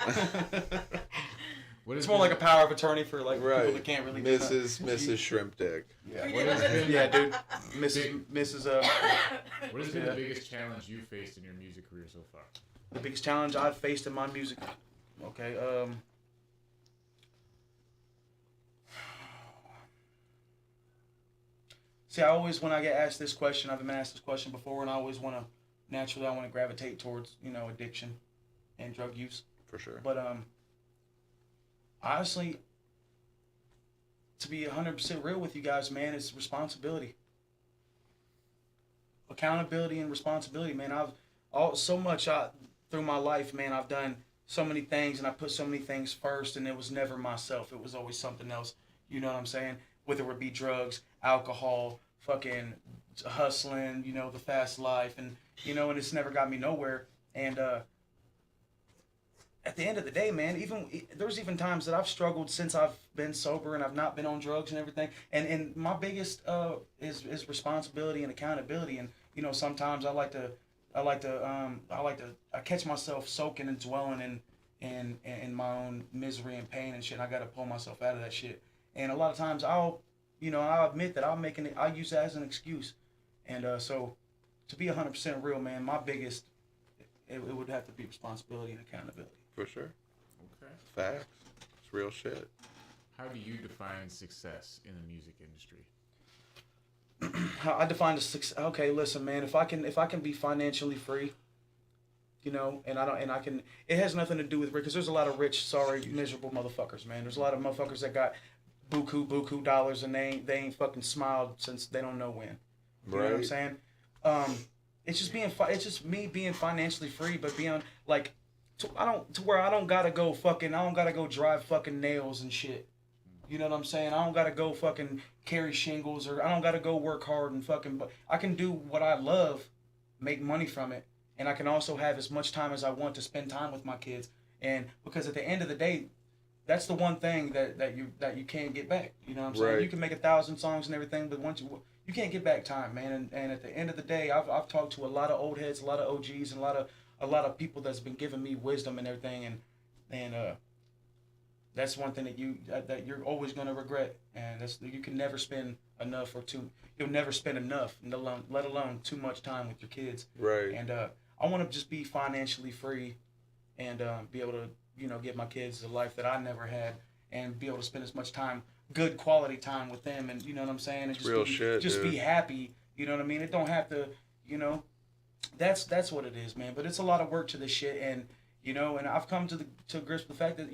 It's more like a power of attorney for like people Right. that can't really do that. Mrs. Shrimp Dick. Yeah, What has been? yeah, dude. Mrs. What has been Yeah. the biggest challenge you faced in your music career so far? The biggest challenge I've faced in my music. Okay. See, I always, when I get asked this question, I've been asked this question before, and I always want to gravitate towards, you know, addiction and drug use. For sure. But honestly, to be 100% real with you guys, man, it's responsibility, accountability, and responsibility, man. Through my life, man, I've done so many things, and I put so many things first, and it was never myself. It was always something else. You know what I'm saying? Whether it be drugs, alcohol, fucking hustling, you know, the fast life, and you know, and it's never got me nowhere. And at the end of the day, man, there's even times that I've struggled since I've been sober and I've not been on drugs and everything. And my biggest is responsibility and accountability. And you know, sometimes I catch myself soaking and dwelling in my own misery and pain and shit. I gotta pull myself out of that shit. And a lot of times I'll admit that I'll use that as an excuse. And so to be 100% real, man, my biggest it would have to be responsibility and accountability. For sure. Okay. Facts. It's real shit. How do you define success in the music industry? How I define the success. Okay, listen, man. If I can be financially free, you know, and I can. It has nothing to do with because there's a lot of rich, sorry, miserable motherfuckers, man. There's a lot of motherfuckers that got buku dollars and they ain't fucking smiled since they don't know when. You know what I'm saying? It's just me being financially free, but being like, I don't gotta go drive fucking nails and shit. You know what I'm saying? I don't gotta go fucking carry shingles, or I don't gotta go work hard and fucking. But I can do what I love, make money from it, and I can also have as much time as I want to spend time with my kids. And because at the end of the day, that's the one thing that you can't get back. You know what I'm saying? Right. You can make 1,000 songs and everything, but once you can't get back time, man. And at the end of the day, I've talked to a lot of old heads, a lot of OGs, and a lot of people that's been giving me wisdom and everything, and That's one thing that you're always gonna regret, and that's you can never spend enough you'll never spend enough, let alone too much time with your kids. Right. And I want to just be financially free, and be able to give my kids the life that I never had, and be able to spend as much time, good quality time with them, and you know what I'm saying, and just real shit, just dude. be happy. You know what I mean? It don't have to, That's what it is, man. But it's a lot of work to this shit, and and I've come to grips with the fact that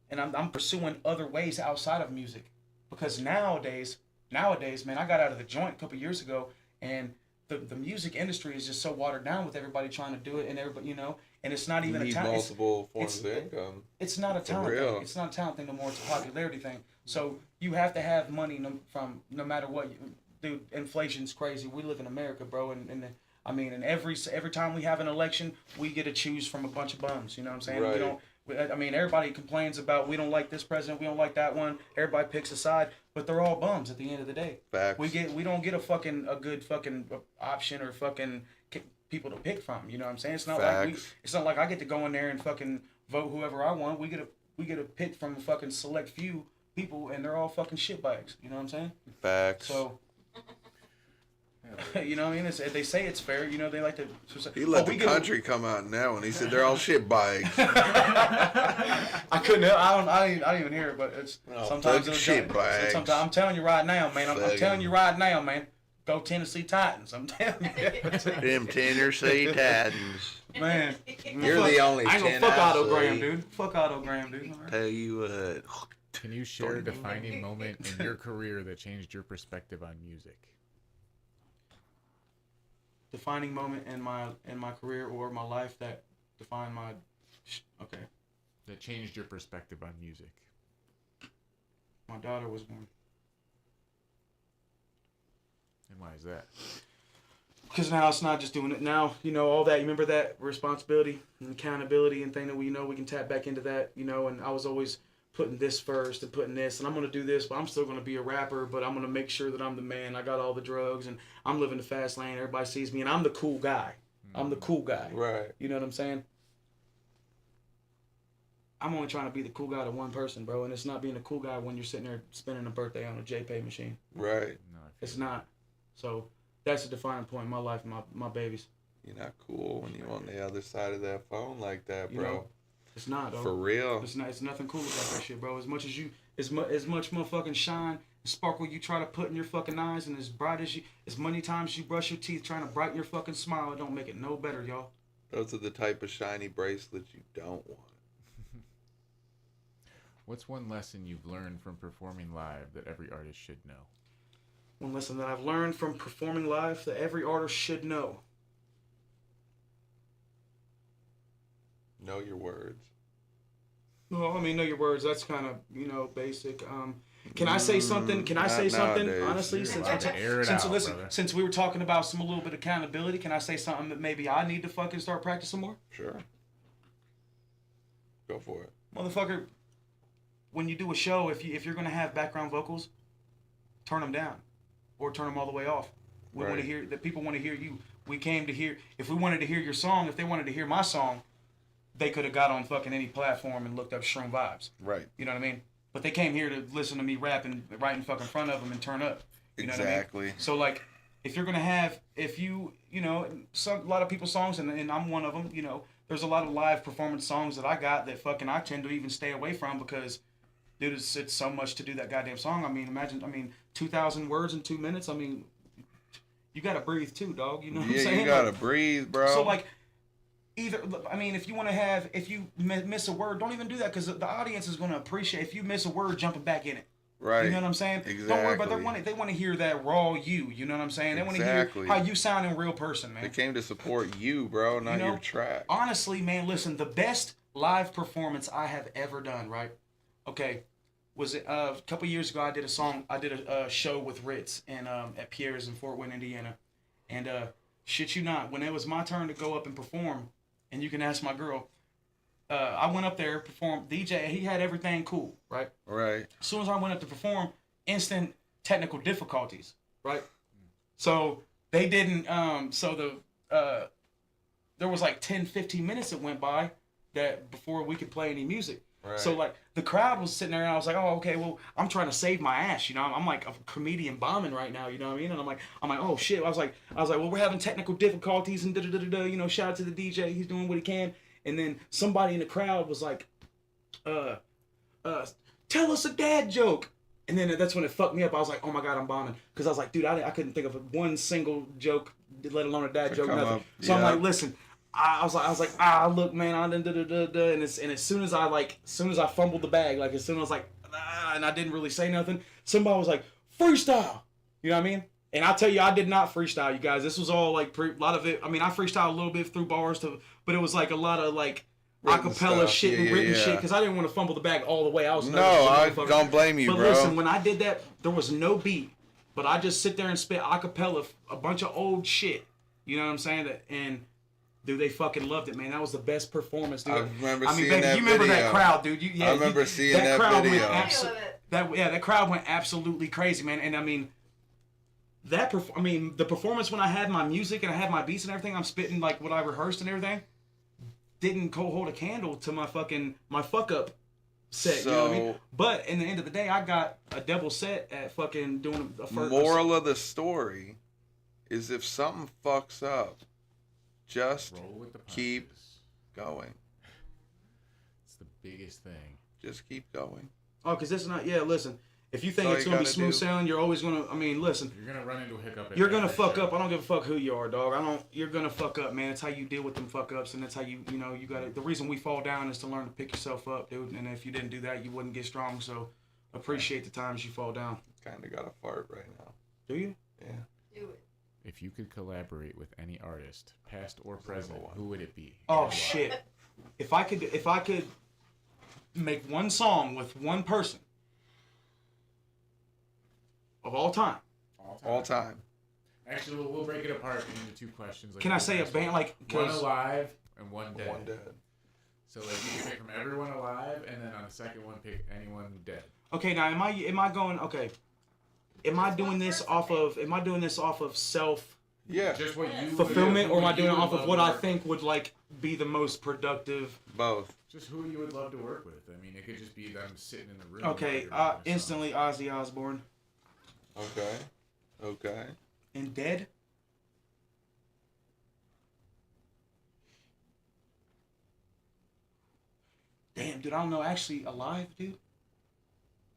and I'm pursuing other ways outside of music, because nowadays, man, I got out of the joint a couple years ago, and the music industry is just so watered down with everybody trying to do it, and everybody, and it's not even You need a talent. multiple forms of income. It's not a talent real. thing. It's not a talent thing no more. It's a popularity thing. So you have to have money no matter what. Dude, inflation's crazy. We live in America, bro, and every time we have an election, we get to choose from a bunch of bums. You know what I'm saying? Right. Everybody complains about we don't like this president, we don't like that one. Everybody picks a side, but they're all bums at the end of the day. Facts. We don't get a good fucking option or fucking people to pick from. You know what I'm saying? It's not like I get to go in there and fucking vote whoever I want. We get to pick from a fucking select few people, and they're all fucking shitbags. You know what I'm saying? Facts. So. You know what I mean? They say it's fair. They like to. He let the country come out now, and he said they're all shit bags. I couldn't. I didn't even hear it, but it's sometimes it's shit bags. Sometimes I'm telling you right now, man. I'm telling you right now, man. Go Tennessee Titans. I'm telling you. Them Tennessee Titans. Man, You're the only I ain't gonna fuck Autogram, dude. Fuck Autogram, dude. All right. Tell you what. Can you share a defining moment in your career that changed your perspective on music? Defining moment in my career or my life that defined my that changed your perspective on music. My daughter was born. And why is that? Because now it's not just doing it. Now, all that, you remember that responsibility and accountability and thing that we can tap back into that, and I was always putting this first and putting this, and I'm going to do this, but I'm still going to be a rapper, but I'm going to make sure that I'm the man. I got all the drugs, and I'm living the fast lane. Everybody sees me, and I'm the cool guy. I'm the cool guy. Right. You know what I'm saying? I'm only trying to be the cool guy to one person, bro, and it's not being a cool guy when you're sitting there spending a birthday on a JPay machine. Right. No, It's not. So that's a defining point in my life, my babies. You're not cool when you're on the other side of that phone like that, bro. It's not, though. For real. It's not. It's nothing cool about that shit, bro. As much motherfucking shine and sparkle you try to put in your fucking eyes, and as bright as many times you brush your teeth trying to brighten your fucking smile, it don't make it no better, y'all. Those are the type of shiny bracelets you don't want. What's one lesson you've learned from performing live that every artist should know? One lesson that I've learned from performing live that every artist should know. Know your words. Well, know your words. That's kind of, basic. Can I say something? Can I say something? Nowadays. Honestly, You're since we were talking about a little bit of accountability, can I say something that maybe I need to fucking start practicing more? Sure. Go for it. Motherfucker, when you do a show, if you're gonna have background vocals, turn them down, or turn them all the way off. We want to hear that. People want to hear you. We came to hear. If we wanted to hear your song, if they wanted to hear my song, they could have got on fucking any platform and looked up Shroom Vibes. Right. You know what I mean? But they came here to listen to me rapping right in fucking front of them and turn up. You know Exactly. what I mean? So like, if you're gonna have, a lot of people's songs, and I'm one of them. There's a lot of live performance songs that I got that fucking I tend to even stay away from because, dude, it's so much to do that goddamn song. Imagine 2,000 words in 2 minutes. You gotta breathe too, dog. You know what I'm saying? You gotta breathe, bro. So like, if you miss a word, don't even do that because the audience is gonna appreciate if you miss a word jumping back in it. Right. You know what I'm saying? Exactly. Don't worry, but they want to hear that raw you. You know what I'm saying? They want to hear how you sound in real person, man. They came to support you, bro, not your track. Honestly, man, listen, the best live performance I have ever done, right? Okay, was it a couple years ago? I did a show with Ritz and at Pierre's in Fort Wayne, Indiana, and shit you not, when it was my turn to go up and perform, and you can ask my girl. I went up there, performed. DJ, he had everything cool, right? Right. As soon as I went up to perform, instant technical difficulties, right? So they didn't. There was like 10, 15 minutes that went by that before we could play any music. Right. So like the crowd was sitting there, and I was like, oh, okay, well, I'm trying to save my ass, you know. I'm like a comedian bombing right now, you know what I mean? And I'm like, oh shit. I was like, well, we're having technical difficulties and you know. Shout out to the DJ, he's doing what he can. And then somebody in the crowd was like, tell us a dad joke. And then that's when it fucked me up. I was like, oh my God, I'm bombing. Because I was like, dude, I couldn't think of one single joke, let alone a dad joke, nothing. So I'm like, listen, I was like, look, man, and as soon as I fumbled the bag, like as soon as I was like, and I didn't really say nothing, somebody was like, freestyle. You know what I mean? And I tell you, I did not freestyle, you guys. This was all like a lot of it. I mean, I freestyled a little bit through bars, but it was like a lot of like acapella shit and written shit, because I didn't want to fumble the bag all the way. I was I don't blame you, but bro. listen, when I did that, there was no beat, but I just sit there and spit acapella a bunch of old shit. You know what I'm saying? And dude, they fucking loved it, man. That was the best performance, dude. I remember seeing baby, that you remember video. that crowd, dude? I remember seeing that crowd video. That crowd went absolutely crazy, man. And I mean, the performance when I had my music and I had my beats and everything, I'm spitting like what I rehearsed and everything, didn't hold a candle to my fuck up set. You know what I mean? But in the end of the day, I got a double set at fucking doing a first. Moral of the story is if something fucks up, just keep going. It's the biggest thing. Just keep going. Oh, because this is not. Yeah, listen. If you think That's it's all gonna you be gotta smooth do. sailing, you're always gonna. I mean, listen. You're gonna run into a hiccup. You're gonna fuck up. I don't give a fuck who you are, dog. You're gonna fuck up, man. It's how you deal with them fuck ups, and that's how you know, you gotta. The reason we fall down is to learn to pick yourself up, dude. And if you didn't do that, you wouldn't get strong. So appreciate the times you fall down. Kind of got a fart right now. Do you? Yeah. Do it. If you could collaborate with any artist, past or present, who would it be? Oh shit! If I could make one song with one person of all time. All time. Actually, we'll break it apart into two questions. Like Can I say a band like one alive and one dead? One dead. So like you can pick from everyone alive, and then on the second one pick anyone dead. Okay, now am I going? Okay, am I doing this off of self Yeah. Just what you fulfillment, or am I doing it off of what I think? think would like be the most productive? Both. Just who you would love to work with. I mean, it could just be them sitting in the room. Okay, while you're writing a instantly Ozzy Osbourne Okay. Okay. and Dead. Damn, dude, I don't know. Actually, alive, dude.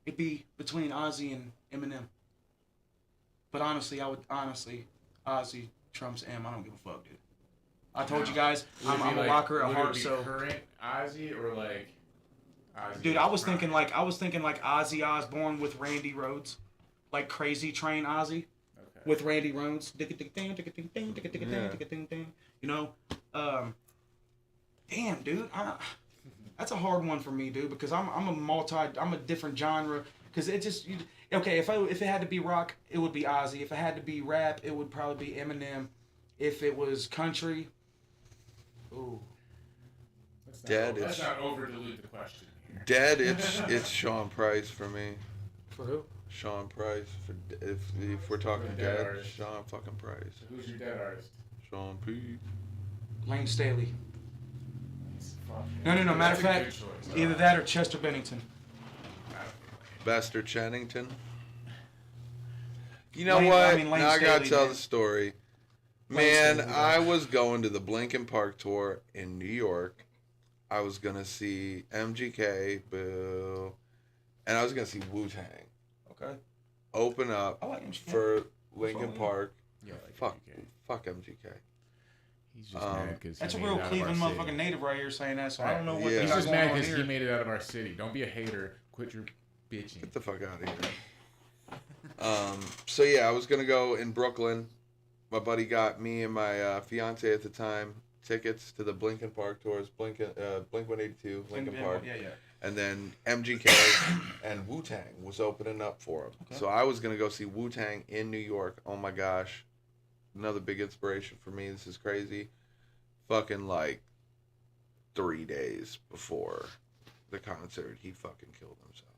It'd be between Ozzy and Eminem. But honestly, Ozzy trumps M. I don't give a fuck, dude. I told you guys, song. I'm a Would it be rocker at would heart, it be so. current Ozzy or like Ozzy? Dude, I was prime? thinking like Ozzy Osbourne with Randy Rhoads, like Crazy Train Ozzy with Randy Rhoads. You know, damn, dude, that's a hard one for me, dude, because I'm a different genre. Because it just okay. If it had to be rock, it would be Ozzy. If it had to be rap, it would probably be Eminem. If it was country, ooh. Dead. Let's not over dilute the question here. Dead. It's Sean Price for me. For who? Sean Price. If we're talking For dead dead, artist. Sean fucking Price. So who's your dead artist? Sean P. Lane Staley. Fuck. No. Matter of That's a fact, good choice. either that or Chester Bennington. Bester Chennington. You know Lane what? Lane Now I gotta Staley, tell man. the story. Lane Man, Staley, I was going to the Blinken Park tour in New York. I was gonna see MGK, Bill, and I was gonna see Wu-Tang Okay. open up I like MGK. for Linkin Follow me. Park. Yeah, like Fuck, MGK. fuck MGK. He's just mad because That's a real Cleveland motherfucking native right here saying that, so I don't know what Yeah. He's he's just going mad on because he here. made it out of our city. Don't be a hater. Quit your bitching. Get the fuck out of here. So yeah, I was gonna go in Brooklyn. My buddy got me and my fiance at the time tickets to the Blinken Park tours. Blink 182, Linkin Park. Yeah. And then MGK and Wu-Tang was opening up for him. Okay. So I was going to go see Wu-Tang in New York. Oh my gosh. Another big inspiration for me. This is crazy. Fucking like 3 days before the concert, he fucking killed himself.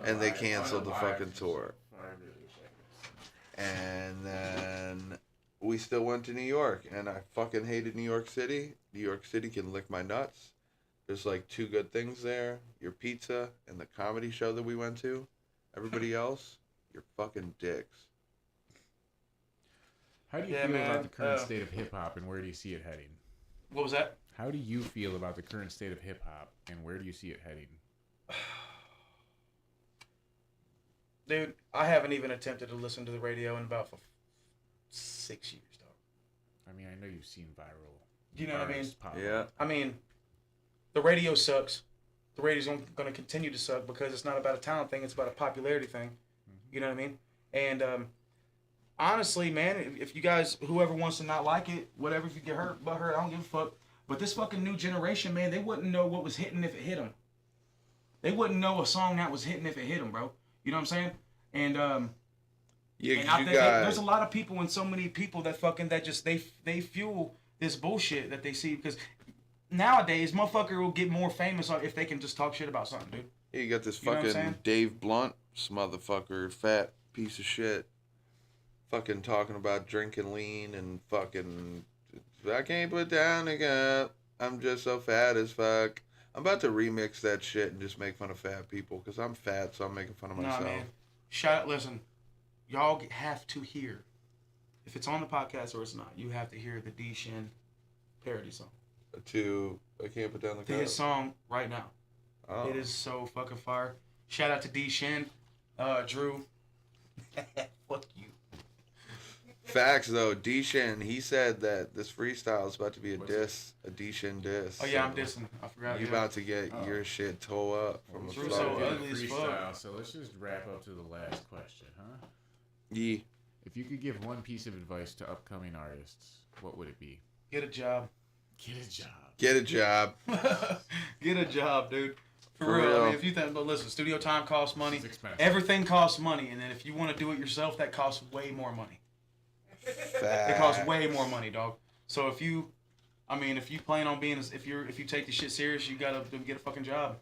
And they canceled the fucking tour. And then we still went to New York, and I fucking hated New York City. New York City can lick my nuts. There's like 2 good things there: your pizza and the comedy show that we went to. Everybody else, you're fucking dicks. How do you Yeah, feel man, about the current state of hip hop, and where do you see it heading? What was that? How do you feel about the current state of hip hop, and where do you see it heading? Dude, I haven't even attempted to listen to the radio in about 6 years, dog. I mean, I know you've seen viral. You know what I mean? artists pop up. Yeah. I mean, the radio sucks. The radio's going to continue to suck because it's not about a talent thing. It's about a popularity thing. You know what I mean? And honestly, man, if you guys, whoever wants to not like it, whatever, if you get hurt, I don't give a fuck. But this fucking new generation, man, they wouldn't know what was hitting if it hit them. They wouldn't know a song that was hitting if it hit them, bro. You know what I'm saying? And Yeah, and I you think guys. there's a lot of people and so many people that fucking that just they fuel this bullshit that they see because nowadays motherfucker will get more famous if they can just talk shit about something, dude. Yeah, you got this You know what I'm fucking saying? Dave Blunt, this motherfucker, fat piece of shit, fucking talking about drinking lean and fucking. I can't put down a cup. I'm just so fat as fuck. I'm about to remix that shit and just make fun of fat people because I'm fat, so I'm making fun of myself. Nah, man. Listen, y'all have to hear, if it's on the podcast or it's not, you have to hear the D Shin parody song. I can't put down the To cup. his song right now. Oh. It is so fucking fire. Shout out to D Shin, Drew. Fuck you. Facts though, D-Shin, he said that this freestyle is about to be a D-Shin diss. Oh yeah, I'm dissing. I forgot. You yeah. about to get your shit tore up from the Drew flow. so Did a ugly as fuck. freestyle, so let's just wrap up to the last question, huh? Yeah. If you could give one piece of advice to upcoming artists, what would it be? Get a job. Get a job. Get a job. Get a job, dude. For For real. real. I mean, if you think, but listen, studio time costs money. It's expensive. Everything costs money, and then if you want to do it yourself, that costs way more money. It Facts. costs way more money, dog. So if you plan on being, if you take this shit serious, you gotta get a fucking job.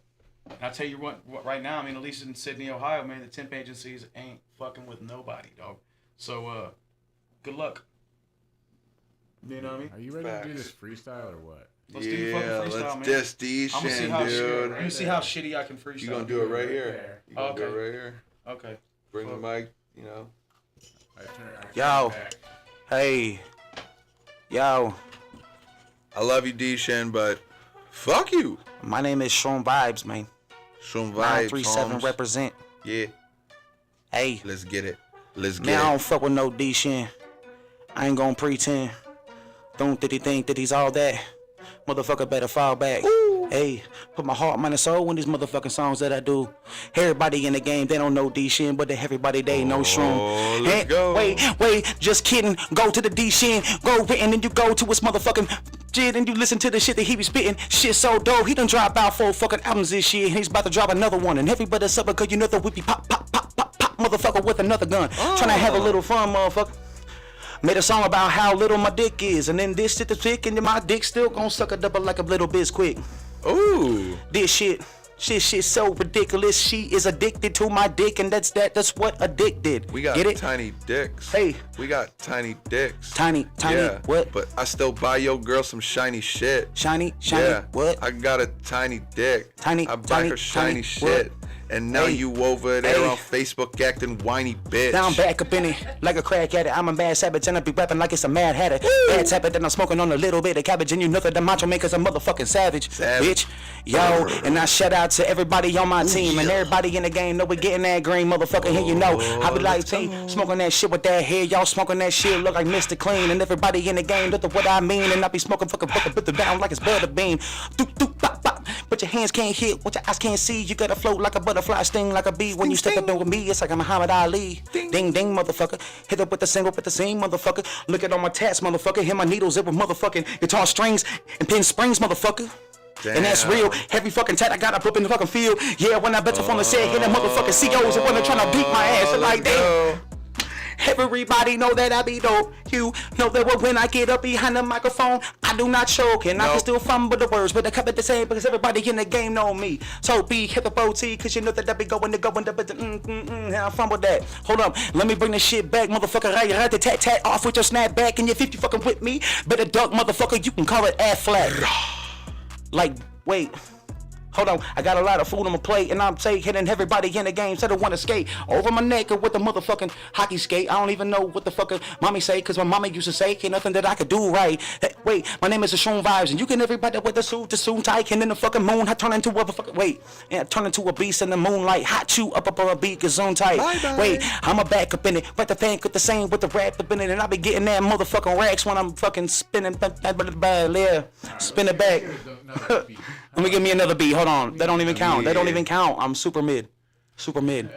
And I tell you what, right now, I mean, at least in Sydney, Ohio, man, the temp agencies ain't fucking with nobody, dog. So, good luck. You know what I mean? Are you ready to do Facts. this freestyle or what? Let's do the fucking freestyle, let's man. diss I'm gonna see D-Shin, how dude. I'm gonna see how shitty I can freestyle. You gonna do it right here? there. You gonna do Okay. it right here? Okay. Bring the mic, you know. I turn Yo. back. Hey. Yo. I love you, D-Shin, but fuck you. My name is Shroom Vibes, man. Shroom Vibes, 937 Holmes. represent. Yeah, Hey. let's get it. Let's Man, I get don't it. fuck with no D Shin. I ain't gonna pretend. Don't think he think that he's all that. Motherfucker better fall back. Hey, put my heart, mind, and soul in these motherfucking songs that I do. Everybody in the game, they don't know D Shin, but everybody they know Shroom. let's go. Wait, just kidding. Go to the D Shin, go written, and you go to his motherfucking shit, and you listen to the shit that he be spitting. Shit so dope, he done drop out 4 fucking albums this year, and he's about to drop another one. And everybody suffer, cause you know the whippy pop, motherfucker with another gun. Tryna have a little fun, motherfucker. Made a song about how little my dick is, and then this shit the trick, and then my dick still gon' suck a double like a little bitch quick. Ooh. This shit so ridiculous. She is addicted to my dick, and that's what addicted. We got Get it? tiny dicks. Hey. We got tiny dicks. Tiny, Yeah, what? But I still buy your girl some shiny shit. Shiny, Yeah. what? I got a tiny dick. Tiny, I buy tiny, her shiny tiny, shit. what? And now Hey. you over there Hey. on Facebook acting whiny bitch. Now I'm back up in it like a crack addict. I'm a bad savage and I be rapping like it's a mad hatter. Bad habit that I'm smoking on a little bit of cabbage, and you know that the macho maker's a motherfucking savage. Bitch. Yo, and I shout out to everybody on my team and everybody in the game. Know we getting that green motherfucker here, you know. I be like, hey, smoking that shit with that hair. Y'all smoking that shit look like Mr. Clean, and everybody in the game look at what I mean. And I be smoking fucking butter down like it's butter bean. Doop doop bop bop. But your hands can't hit, what your eyes can't see. You gotta float like a butterfly, sting like a bee. When you step up in with me, it's like I'm Muhammad Ali. Ding ding, motherfucker. Hit up with the single, with the scene, motherfucker. Look at all my tats, motherfucker. Hit my needles, it with motherfucking guitar strings and pin springs, motherfucker. And that's Damn. real. Every fucking tat I got up in the fucking field. Yeah, when I bet you from the set, hit that motherfucking COs and when they're trying to beat my ass. And like, damn. Everybody know that I be dope. You know that when I get up behind the microphone, I do not choke. And I can still fumble the words, but they come at the same because everybody in the game know me. So be hip up OT, cause you know that I be going, I fumble that. Hold up, let me bring this shit back, motherfucker. Right, the tat off with your snapback. And if you fucking with me, better duck, motherfucker. You can call it ass flat. Like Wait. Hold on, I got a lot of food on my plate, and I'm taking everybody in the game, so I don't want to skate over my neck with the motherfucking hockey skate. I don't even know what the fuck mommy say, cause my mama used to say, ain't nothing that I could do right. Hey, wait, my name is Shroom Vibes, and you can everybody with the suit tight, and in the fucking moon, I turn into a fucking, I turn into a beast in the moonlight, hot you up on a beat, gazoon tight. Bye-bye. Wait, I'm a back up in it, but the fan could the same with the rap up in it, and I be getting that motherfucking racks when I'm fucking spinning, spin it back. Let me give me another beat. Hold on. That don't even count. That don't even count. I'm super mid. Super mid.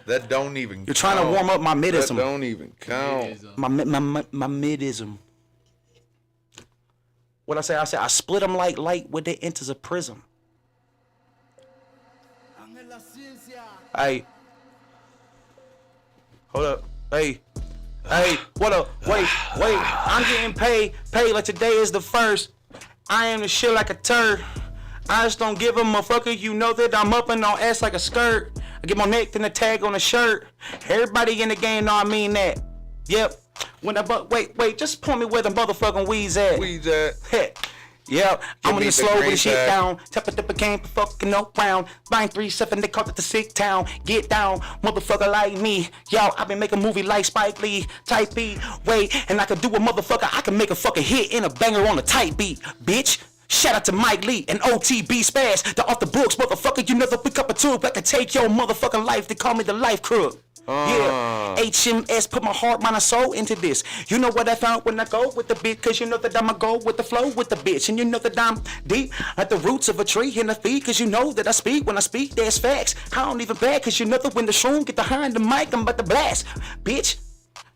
That don't even You're trying to warm up my midism. That don't even count. My midism. What I say? I said I split them like light with the enters a prism. Hey. Hold up. Hey. Hey. What up? Wait. I'm getting paid. Paid like today is the first. I am the shit like a turd. I just don't give a motherfucker. You know that I'm up and on ass like a skirt. I get my neck than a tag on a shirt. Everybody in the game know I mean that. Yep. When I wait, just point me where the motherfucking weeds at. Weeds at. Yep. I'm in me the the slow with green the shit tag. down. Teppa came for fucking no round. 937, they called it the sick town. Get down, motherfucker like me. Yo, I been making a movie like Spike Lee. Type B. Wait, and I can do a motherfucker. I can make a fucking hit in a banger on a tight beat, bitch. Shout out to Mike Lee and OTB Spaz. The off the books, motherfucker. You know the pick up a tube. I can take your motherfucking life. They call me the life crook. Yeah, HMS put my heart, mind, and soul into this. You know what I found when I go with the beat, cause you know that I'ma go with the flow with the bitch. And you know that I'm deep at the roots of a tree in the feet, cause you know that I speak when I speak, there's facts. I don't even back, cause you know that when the shroom get behind the mic, I'm about to blast, bitch.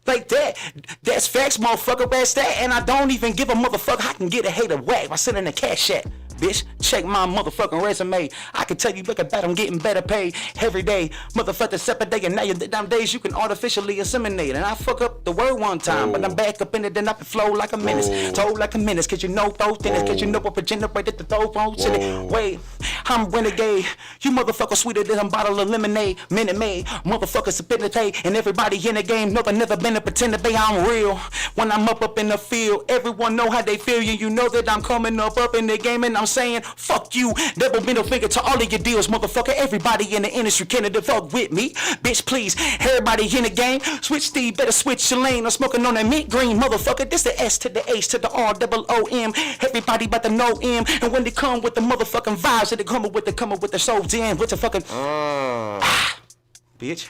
Like that, that's facts, motherfucker, that's that. And I don't even give a motherfucker, I can get a hater whack by sitting in a cash app. Bitch, check my motherfucking resume. I can tell you, look at that, I'm getting better paid every day. Motherfucker, separate day, and now them days you can artificially inseminate. And I fuck up the word one time, but I'm back up in it, then I can flow like a menace. Told like a menace, cause you know both in it, cause you know what generated the throw phones in it. Wait, I'm renegade. You motherfucker sweeter than a bottle of lemonade. Minute Maid, motherfuckers subinity, and everybody in the game know I never been a pretender, babe, I'm real. When I'm up in the field, everyone know how they feel. You know that I'm coming up in the game, and I'm saying, fuck you, double middle finger to all of your deals, motherfucker. Everybody in the industry can't fuck with me, bitch, please. Everybody in the game, switch Steve, better switch your lane. I'm smoking on that mint green, motherfucker. This the S to the H to the R double O-M. Everybody about to know M. And when they come with the motherfucking vibes, they come with the souls in, with the fucking bitch.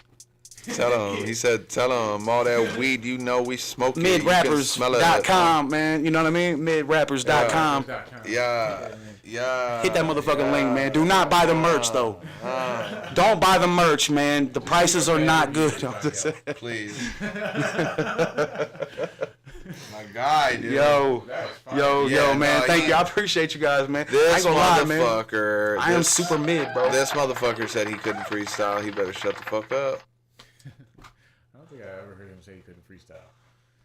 Tell him. He said, tell him all that weed you know we smoking. Midrappers.com, man. You know what I mean? Midrappers.com. Yeah. Hit that motherfucking link, man. Do not buy the merch, though. Don't buy the merch, man. The prices are not good. Please. My guy, dude. Yo, man. Thank you. I appreciate you guys, man. I ain't gonna lie, man. Motherfucker. I am super mid, bro. This motherfucker said he couldn't freestyle. He better shut the fuck up. I don't think I ever heard him say he couldn't freestyle.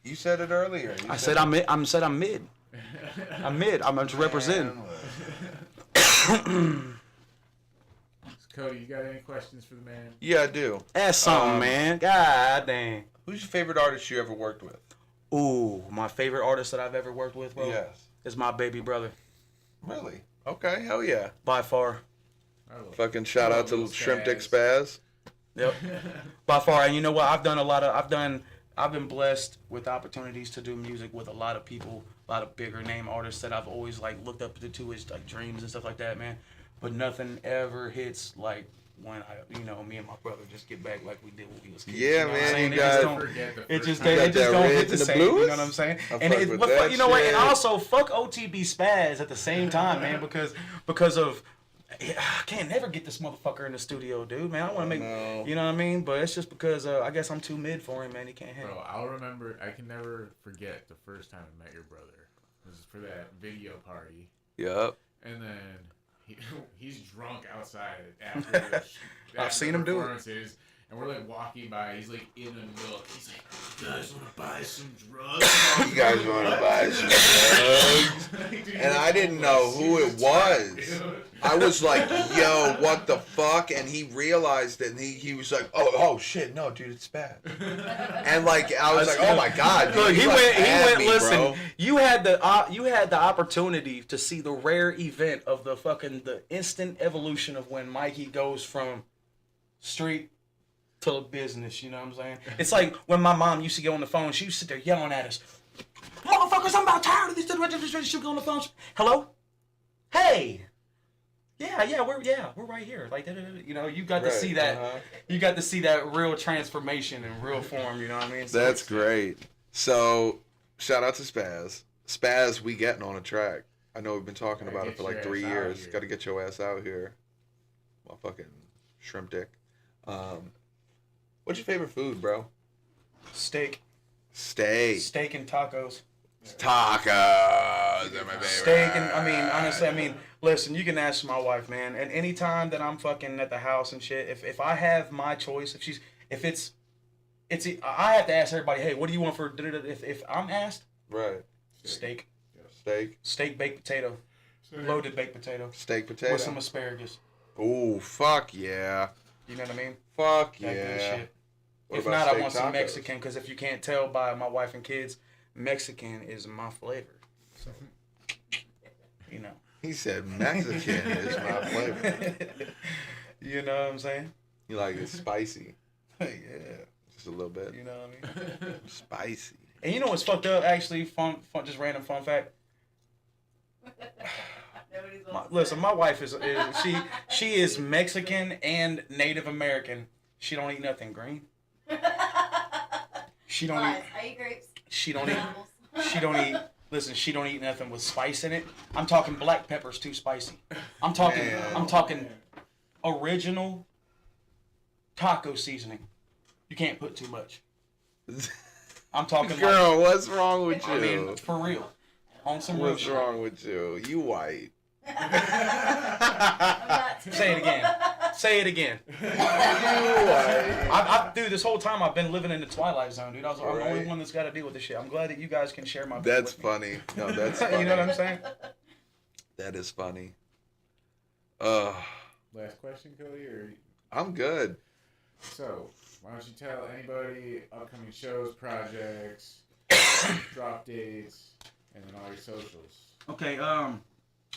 You said it earlier. I said I'm mid. I'm mid. I'm mid. I'm just representing. Cody, you got any questions for the man? Yeah, I do. That's something, man. God damn. Who's your favorite artist you ever worked with? Ooh, my favorite artist that I've ever worked with, bro? Yes. Is my baby brother. Really? Okay, hell yeah. By far. Fucking shout out to Shrimp Dick Spaz. Yep. By far. And you know what? I've been blessed with opportunities to do music with a lot of people, a lot of bigger name artists that I've always like looked up to as like dreams and stuff like that, man. But nothing ever hits like when me and my brother just get back like we did when we was kids. Yeah, you know man, what you guys. It just got don't that hit Reds the and the same. Blues? You know what I'm saying? I And fuck with that you know what? And shit. also fuck OTB Spaz at the same time, man, because of. I can't never get this motherfucker in the studio, dude, man. I want to make, you know what I mean? But it's just because I guess I'm too mid for him, man. He can't handle it. Bro, I can never forget the first time I met your brother. It was for that video party. Yep. And then he's drunk outside after I've seen him do it. And And we're like walking by. He's like in a milk. He's like, "You guys want to buy some drugs? You guys want to buy some drugs?" And I didn't know who it was. I was like, "Yo, what the fuck?" And he realized it, and he was like, "Oh shit, no, dude, it's bad." And like I was like, "Oh my god." Look, dude, he you, like, went. had me, Listen, bro. you had the opportunity to see the rare event of the instant evolution of when Mikey goes from street to business. You know what I'm saying? It's like when my mom used to get on the phone. She used to sit there yelling at us, "Motherfuckers, I'm about tired of this." She'll go on the phone. Hello, hey. Yeah, we're right here. Like, you know, you got to see that. You got to see that real transformation in real form. You know what I mean? So That's great. So, shout out to Spaz. Spaz, we getting on a track. I know we've been talking about it for like 3 years. Got to get your ass out here. My fucking shrimp dick. What's your favorite food, bro? Steak and tacos. Tacos are my favorite. Steak and honestly, listen, you can ask my wife, man. And any time that I'm fucking at the house and shit, if I have my choice, I have to ask everybody, hey, what do you want for dinner? If I'm asked, Right. steak, baked potato, loaded baked potato, steak potato with some asparagus. Ooh, fuck yeah. You know what I mean? Fuck That good yeah. shit. What If about not, I steak want some tacos? Mexican, because if you can't tell by my wife and kids, Mexican is my flavor. So, you know. He said Mexican is my flavor. You know what I'm saying? You like it spicy. Yeah. Just a little bit. You know what I mean? Spicy. And you know what's fucked up, actually? Just random fun fact. Listen, my wife is she is Mexican and Native American. She don't eat nothing green. She don't eat. I eat grapes. She don't eat. She don't eat. Listen, she don't eat nothing with spice in it. I'm talking black pepper's too spicy. I'm talking original taco seasoning. You can't put too much. I'm talking. Girl, what's wrong with you? I mean, for real. On some real What's shit. wrong with you? You white. Say it again. Say it again. Dude, this whole time I've been living in the Twilight Zone, dude. I'm the only one that's got to deal with this shit. I'm glad that you guys can share my. That's with me. funny. No, that's funny. You know what I'm saying? That is funny. Last question, Cody, or I'm good. so why don't you tell anybody upcoming shows, projects, drop dates, and then all your socials. Okay,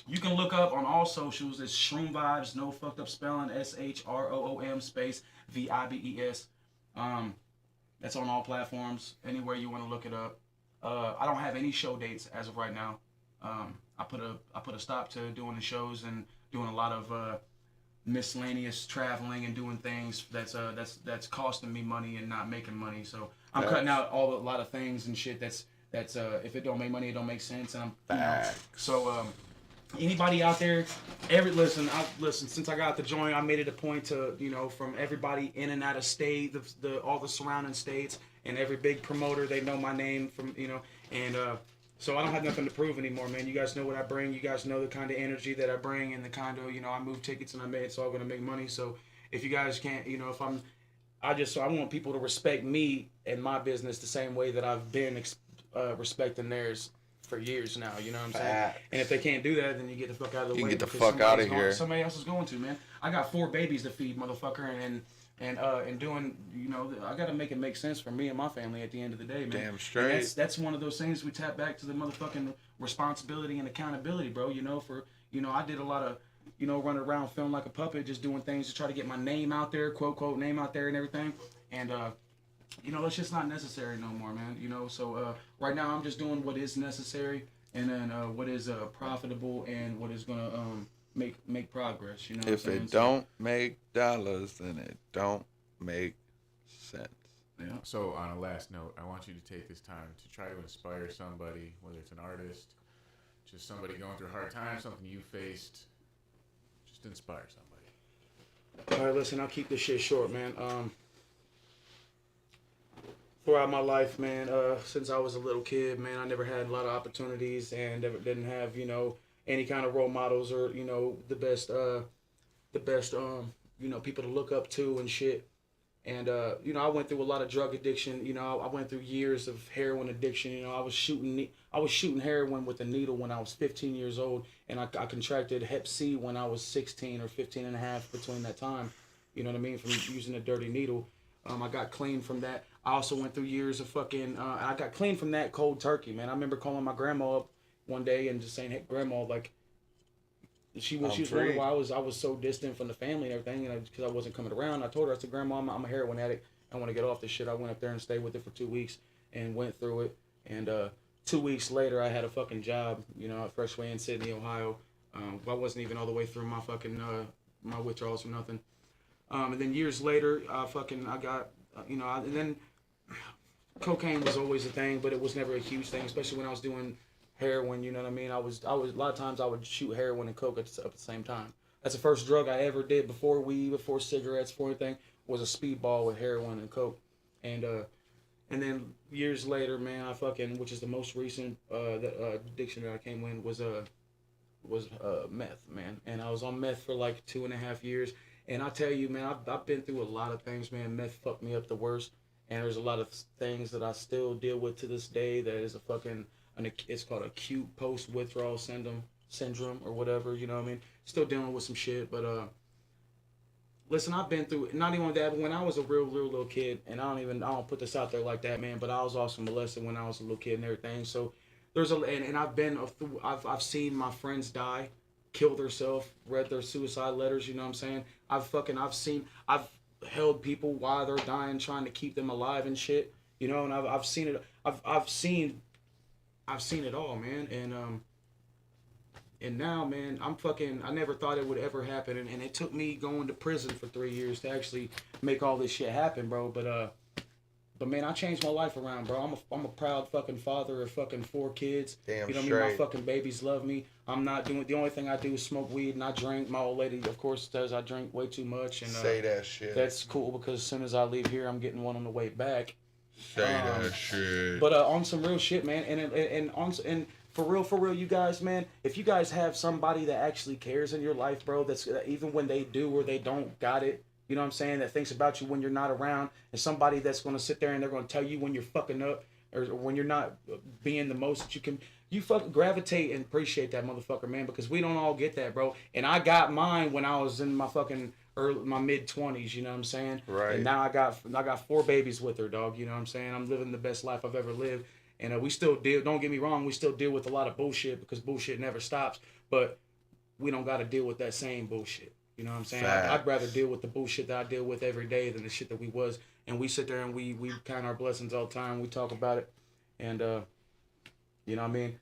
you can look up on all socials. It's Shroom Vibes, no fucked up spelling, SHROOM space VIBES. That's on all platforms, anywhere you want to look it up. I don't have any show dates as of right now. I put a stop to doing the shows and doing a lot of miscellaneous traveling and doing things that's costing me money and not making money. So I'm cutting out a lot of things and shit that's if it don't make money, it don't make sense. And anybody out there, listen, since I got the joint, I made it a point to, from everybody in and out of state, all the surrounding states, and every big promoter, they know my name from, and so I don't have nothing to prove anymore, man. You guys know what I bring. You guys know the kind of energy that I bring, and the kind of, I move tickets and it's all going to make money. So if you guys can't, I want people to respect me and my business the same way that I've been respecting theirs for years now, you know what I'm saying? And if they can't do that, then you get the fuck out of the way. You get the because fuck out of here. Somebody else is going to, man. I got 4 babies to feed, motherfucker, and doing, I got to make it make sense for me and my family at the end of the day, man. Damn straight. And that's one of those things we tap back to the motherfucking responsibility and accountability, bro. I did a lot of, running around feeling like a puppet, just doing things to try to get my name out there, quote name out there and everything, and it's just not necessary no more, man. So right now I'm just doing what is necessary, and then what is profitable and what is gonna make progress. You know. If it don't make dollars, then it don't make sense. Yeah. So on a last note, I want you to take this time to try to inspire somebody, whether it's an artist, just somebody going through a hard time, something you faced. Just inspire somebody. All right, listen, I'll keep this shit short, man. Throughout my life, man, since I was a little kid, man, I never had a lot of opportunities and never didn't have, any kind of role models or, the best, people to look up to and shit. And you know, I went through a lot of drug addiction. You know, I went through years of heroin addiction. You know, I was shooting heroin with a needle when I was 15 years old, and I contracted Hep C when I was 16 or 15 and a half between that time. You know what I mean? From using a dirty needle. I got clean from that. I also went through years of fucking. I got clean from that cold turkey, man. I remember calling my grandma up one day and just saying, "Hey, grandma, like." She was wondering why I was so distant from the family and everything, and because I wasn't coming around. I told her, I said, Grandma, I'm a heroin addict. I want to get off this shit. I went up there and stayed with it for 2 weeks and went through it. And 2 weeks later, I had a fucking job, you know, at Freshway in Sydney, Ohio. I wasn't even all the way through my fucking my withdrawals or nothing. And then years later, I got, you know, and then cocaine was always a thing, but it was never a huge thing, especially when I was doing heroin, you know what I mean? I was a lot of times I would shoot heroin and coke at the same time. That's the first drug I ever did before weed, before cigarettes, before anything, was a speedball with heroin and coke. And then years later, man, which is the most recent addiction that I came in was meth, man. And I was on meth for like 2.5 years. And I tell you, man, I've been through a lot of things, man. Meth fucked me up the worst. And there's a lot of things that I still deal with to this day that is it's called acute post-withdrawal syndrome or whatever, you know what I mean? Still dealing with some shit, but listen, I've been through, not even that, but when I was a real little kid, and I don't put this out there like that, man, but I was also molested when I was a little kid and everything, so there's I've seen my friends die, kill themselves, read their suicide letters, you know what I'm saying? I've held people while they're dying, trying to keep them alive and shit, you know, and I've seen it, I've seen it all, man, and now, man, I never thought it would ever happen, and it took me going to prison for 3 years to actually make all this shit happen, bro, but man, I changed my life around, bro. I'm a proud fucking father of fucking 4 kids. Damn, you know what I mean? My fucking babies love me. The only thing I do is smoke weed and I drink. My old lady, of course, says I drink way too much, and say that shit. That's cool because as soon as I leave here, I'm getting one on the way back. Say that shit. But on some real shit, man, and for real, you guys, man, if you guys have somebody that actually cares in your life, bro, that's even when they do or they don't got it, you know what I'm saying, that thinks about you when you're not around, and somebody that's going to sit there and they're going to tell you when you're fucking up or when you're not being the most that you can, you fucking gravitate and appreciate that motherfucker, man, because we don't all get that, bro. And I got mine when I was in my fucking my mid-20s, you know what I'm saying? Right. And now I got 4 babies with her, dog, you know what I'm saying? I'm living the best life I've ever lived. And we still deal, don't get me wrong, we still deal with a lot of bullshit because bullshit never stops. But we don't got to deal with that same bullshit. You know what I'm saying? I'd rather deal with the bullshit that I deal with every day than the shit that we was. And we sit there and we count our blessings all the time. We talk about it. And, you know what I mean?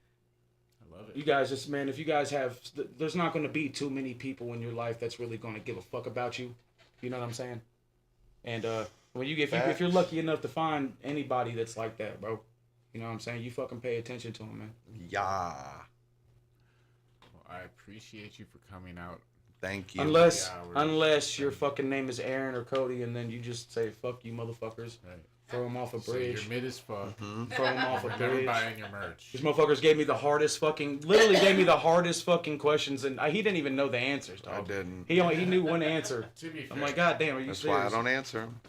I love it. You guys just, man, if you guys have, there's not going to be too many people in your life that's really going to give a fuck about you. You know what I'm saying? And when if you're lucky enough to find anybody that's like that, bro, you know what I'm saying? You fucking pay attention to them, man. Yeah. Well, I appreciate you for coming out. Thank you. Unless your fucking name is Aaron or Cody, and then you just say, fuck you motherfuckers. Right. Throw them off a bridge. So you're mid as fuck. Mm-hmm. Throw them off a Never bridge. buying your merch. These motherfuckers gave me the hardest fucking, literally gave me the hardest fucking questions, and he didn't even know the answers, dog. I didn't. He knew one answer. To be fair. I'm like, God damn, are you That's serious? why I don't answer them.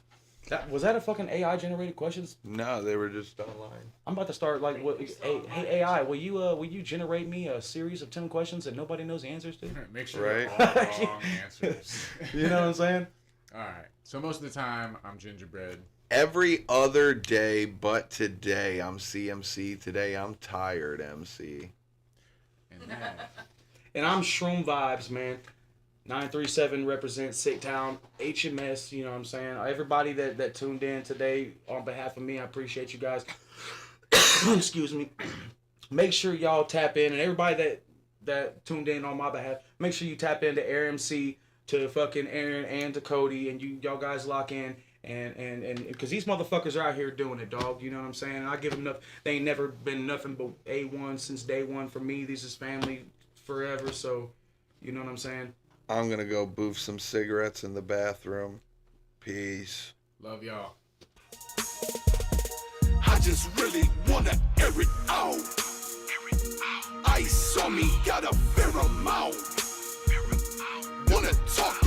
Was that a fucking AI generated questions? No, they were just online. I'm about to start like, hey AI, will you generate me a series of 10 questions that nobody knows the answers to? Make sure Right. they're all wrong answers. You know what I'm saying? All right. So most of the time, I'm gingerbread. Every other day but today, I'm CMC. Today, I'm tired, MC. And then, And I'm Shroom Vibes, man. 937 represents Sick Town, HMS, you know what I'm saying? Everybody that tuned in today, on behalf of me, I appreciate you guys. Excuse me. Make sure y'all tap in, and everybody that tuned in on my behalf, make sure you tap into AiR MC, to fucking Aaron and to Cody, and y'all guys lock in. And because these motherfuckers are out here doing it, dog. You know what I'm saying? And I give them enough. They ain't never been nothing but A1 since day one for me. This is family forever. So, you know what I'm saying? I'm going to go boof some cigarettes in the bathroom. Peace. love y'all. I just really wanna air it out. Ice on me, got a fair amount. Wanna talk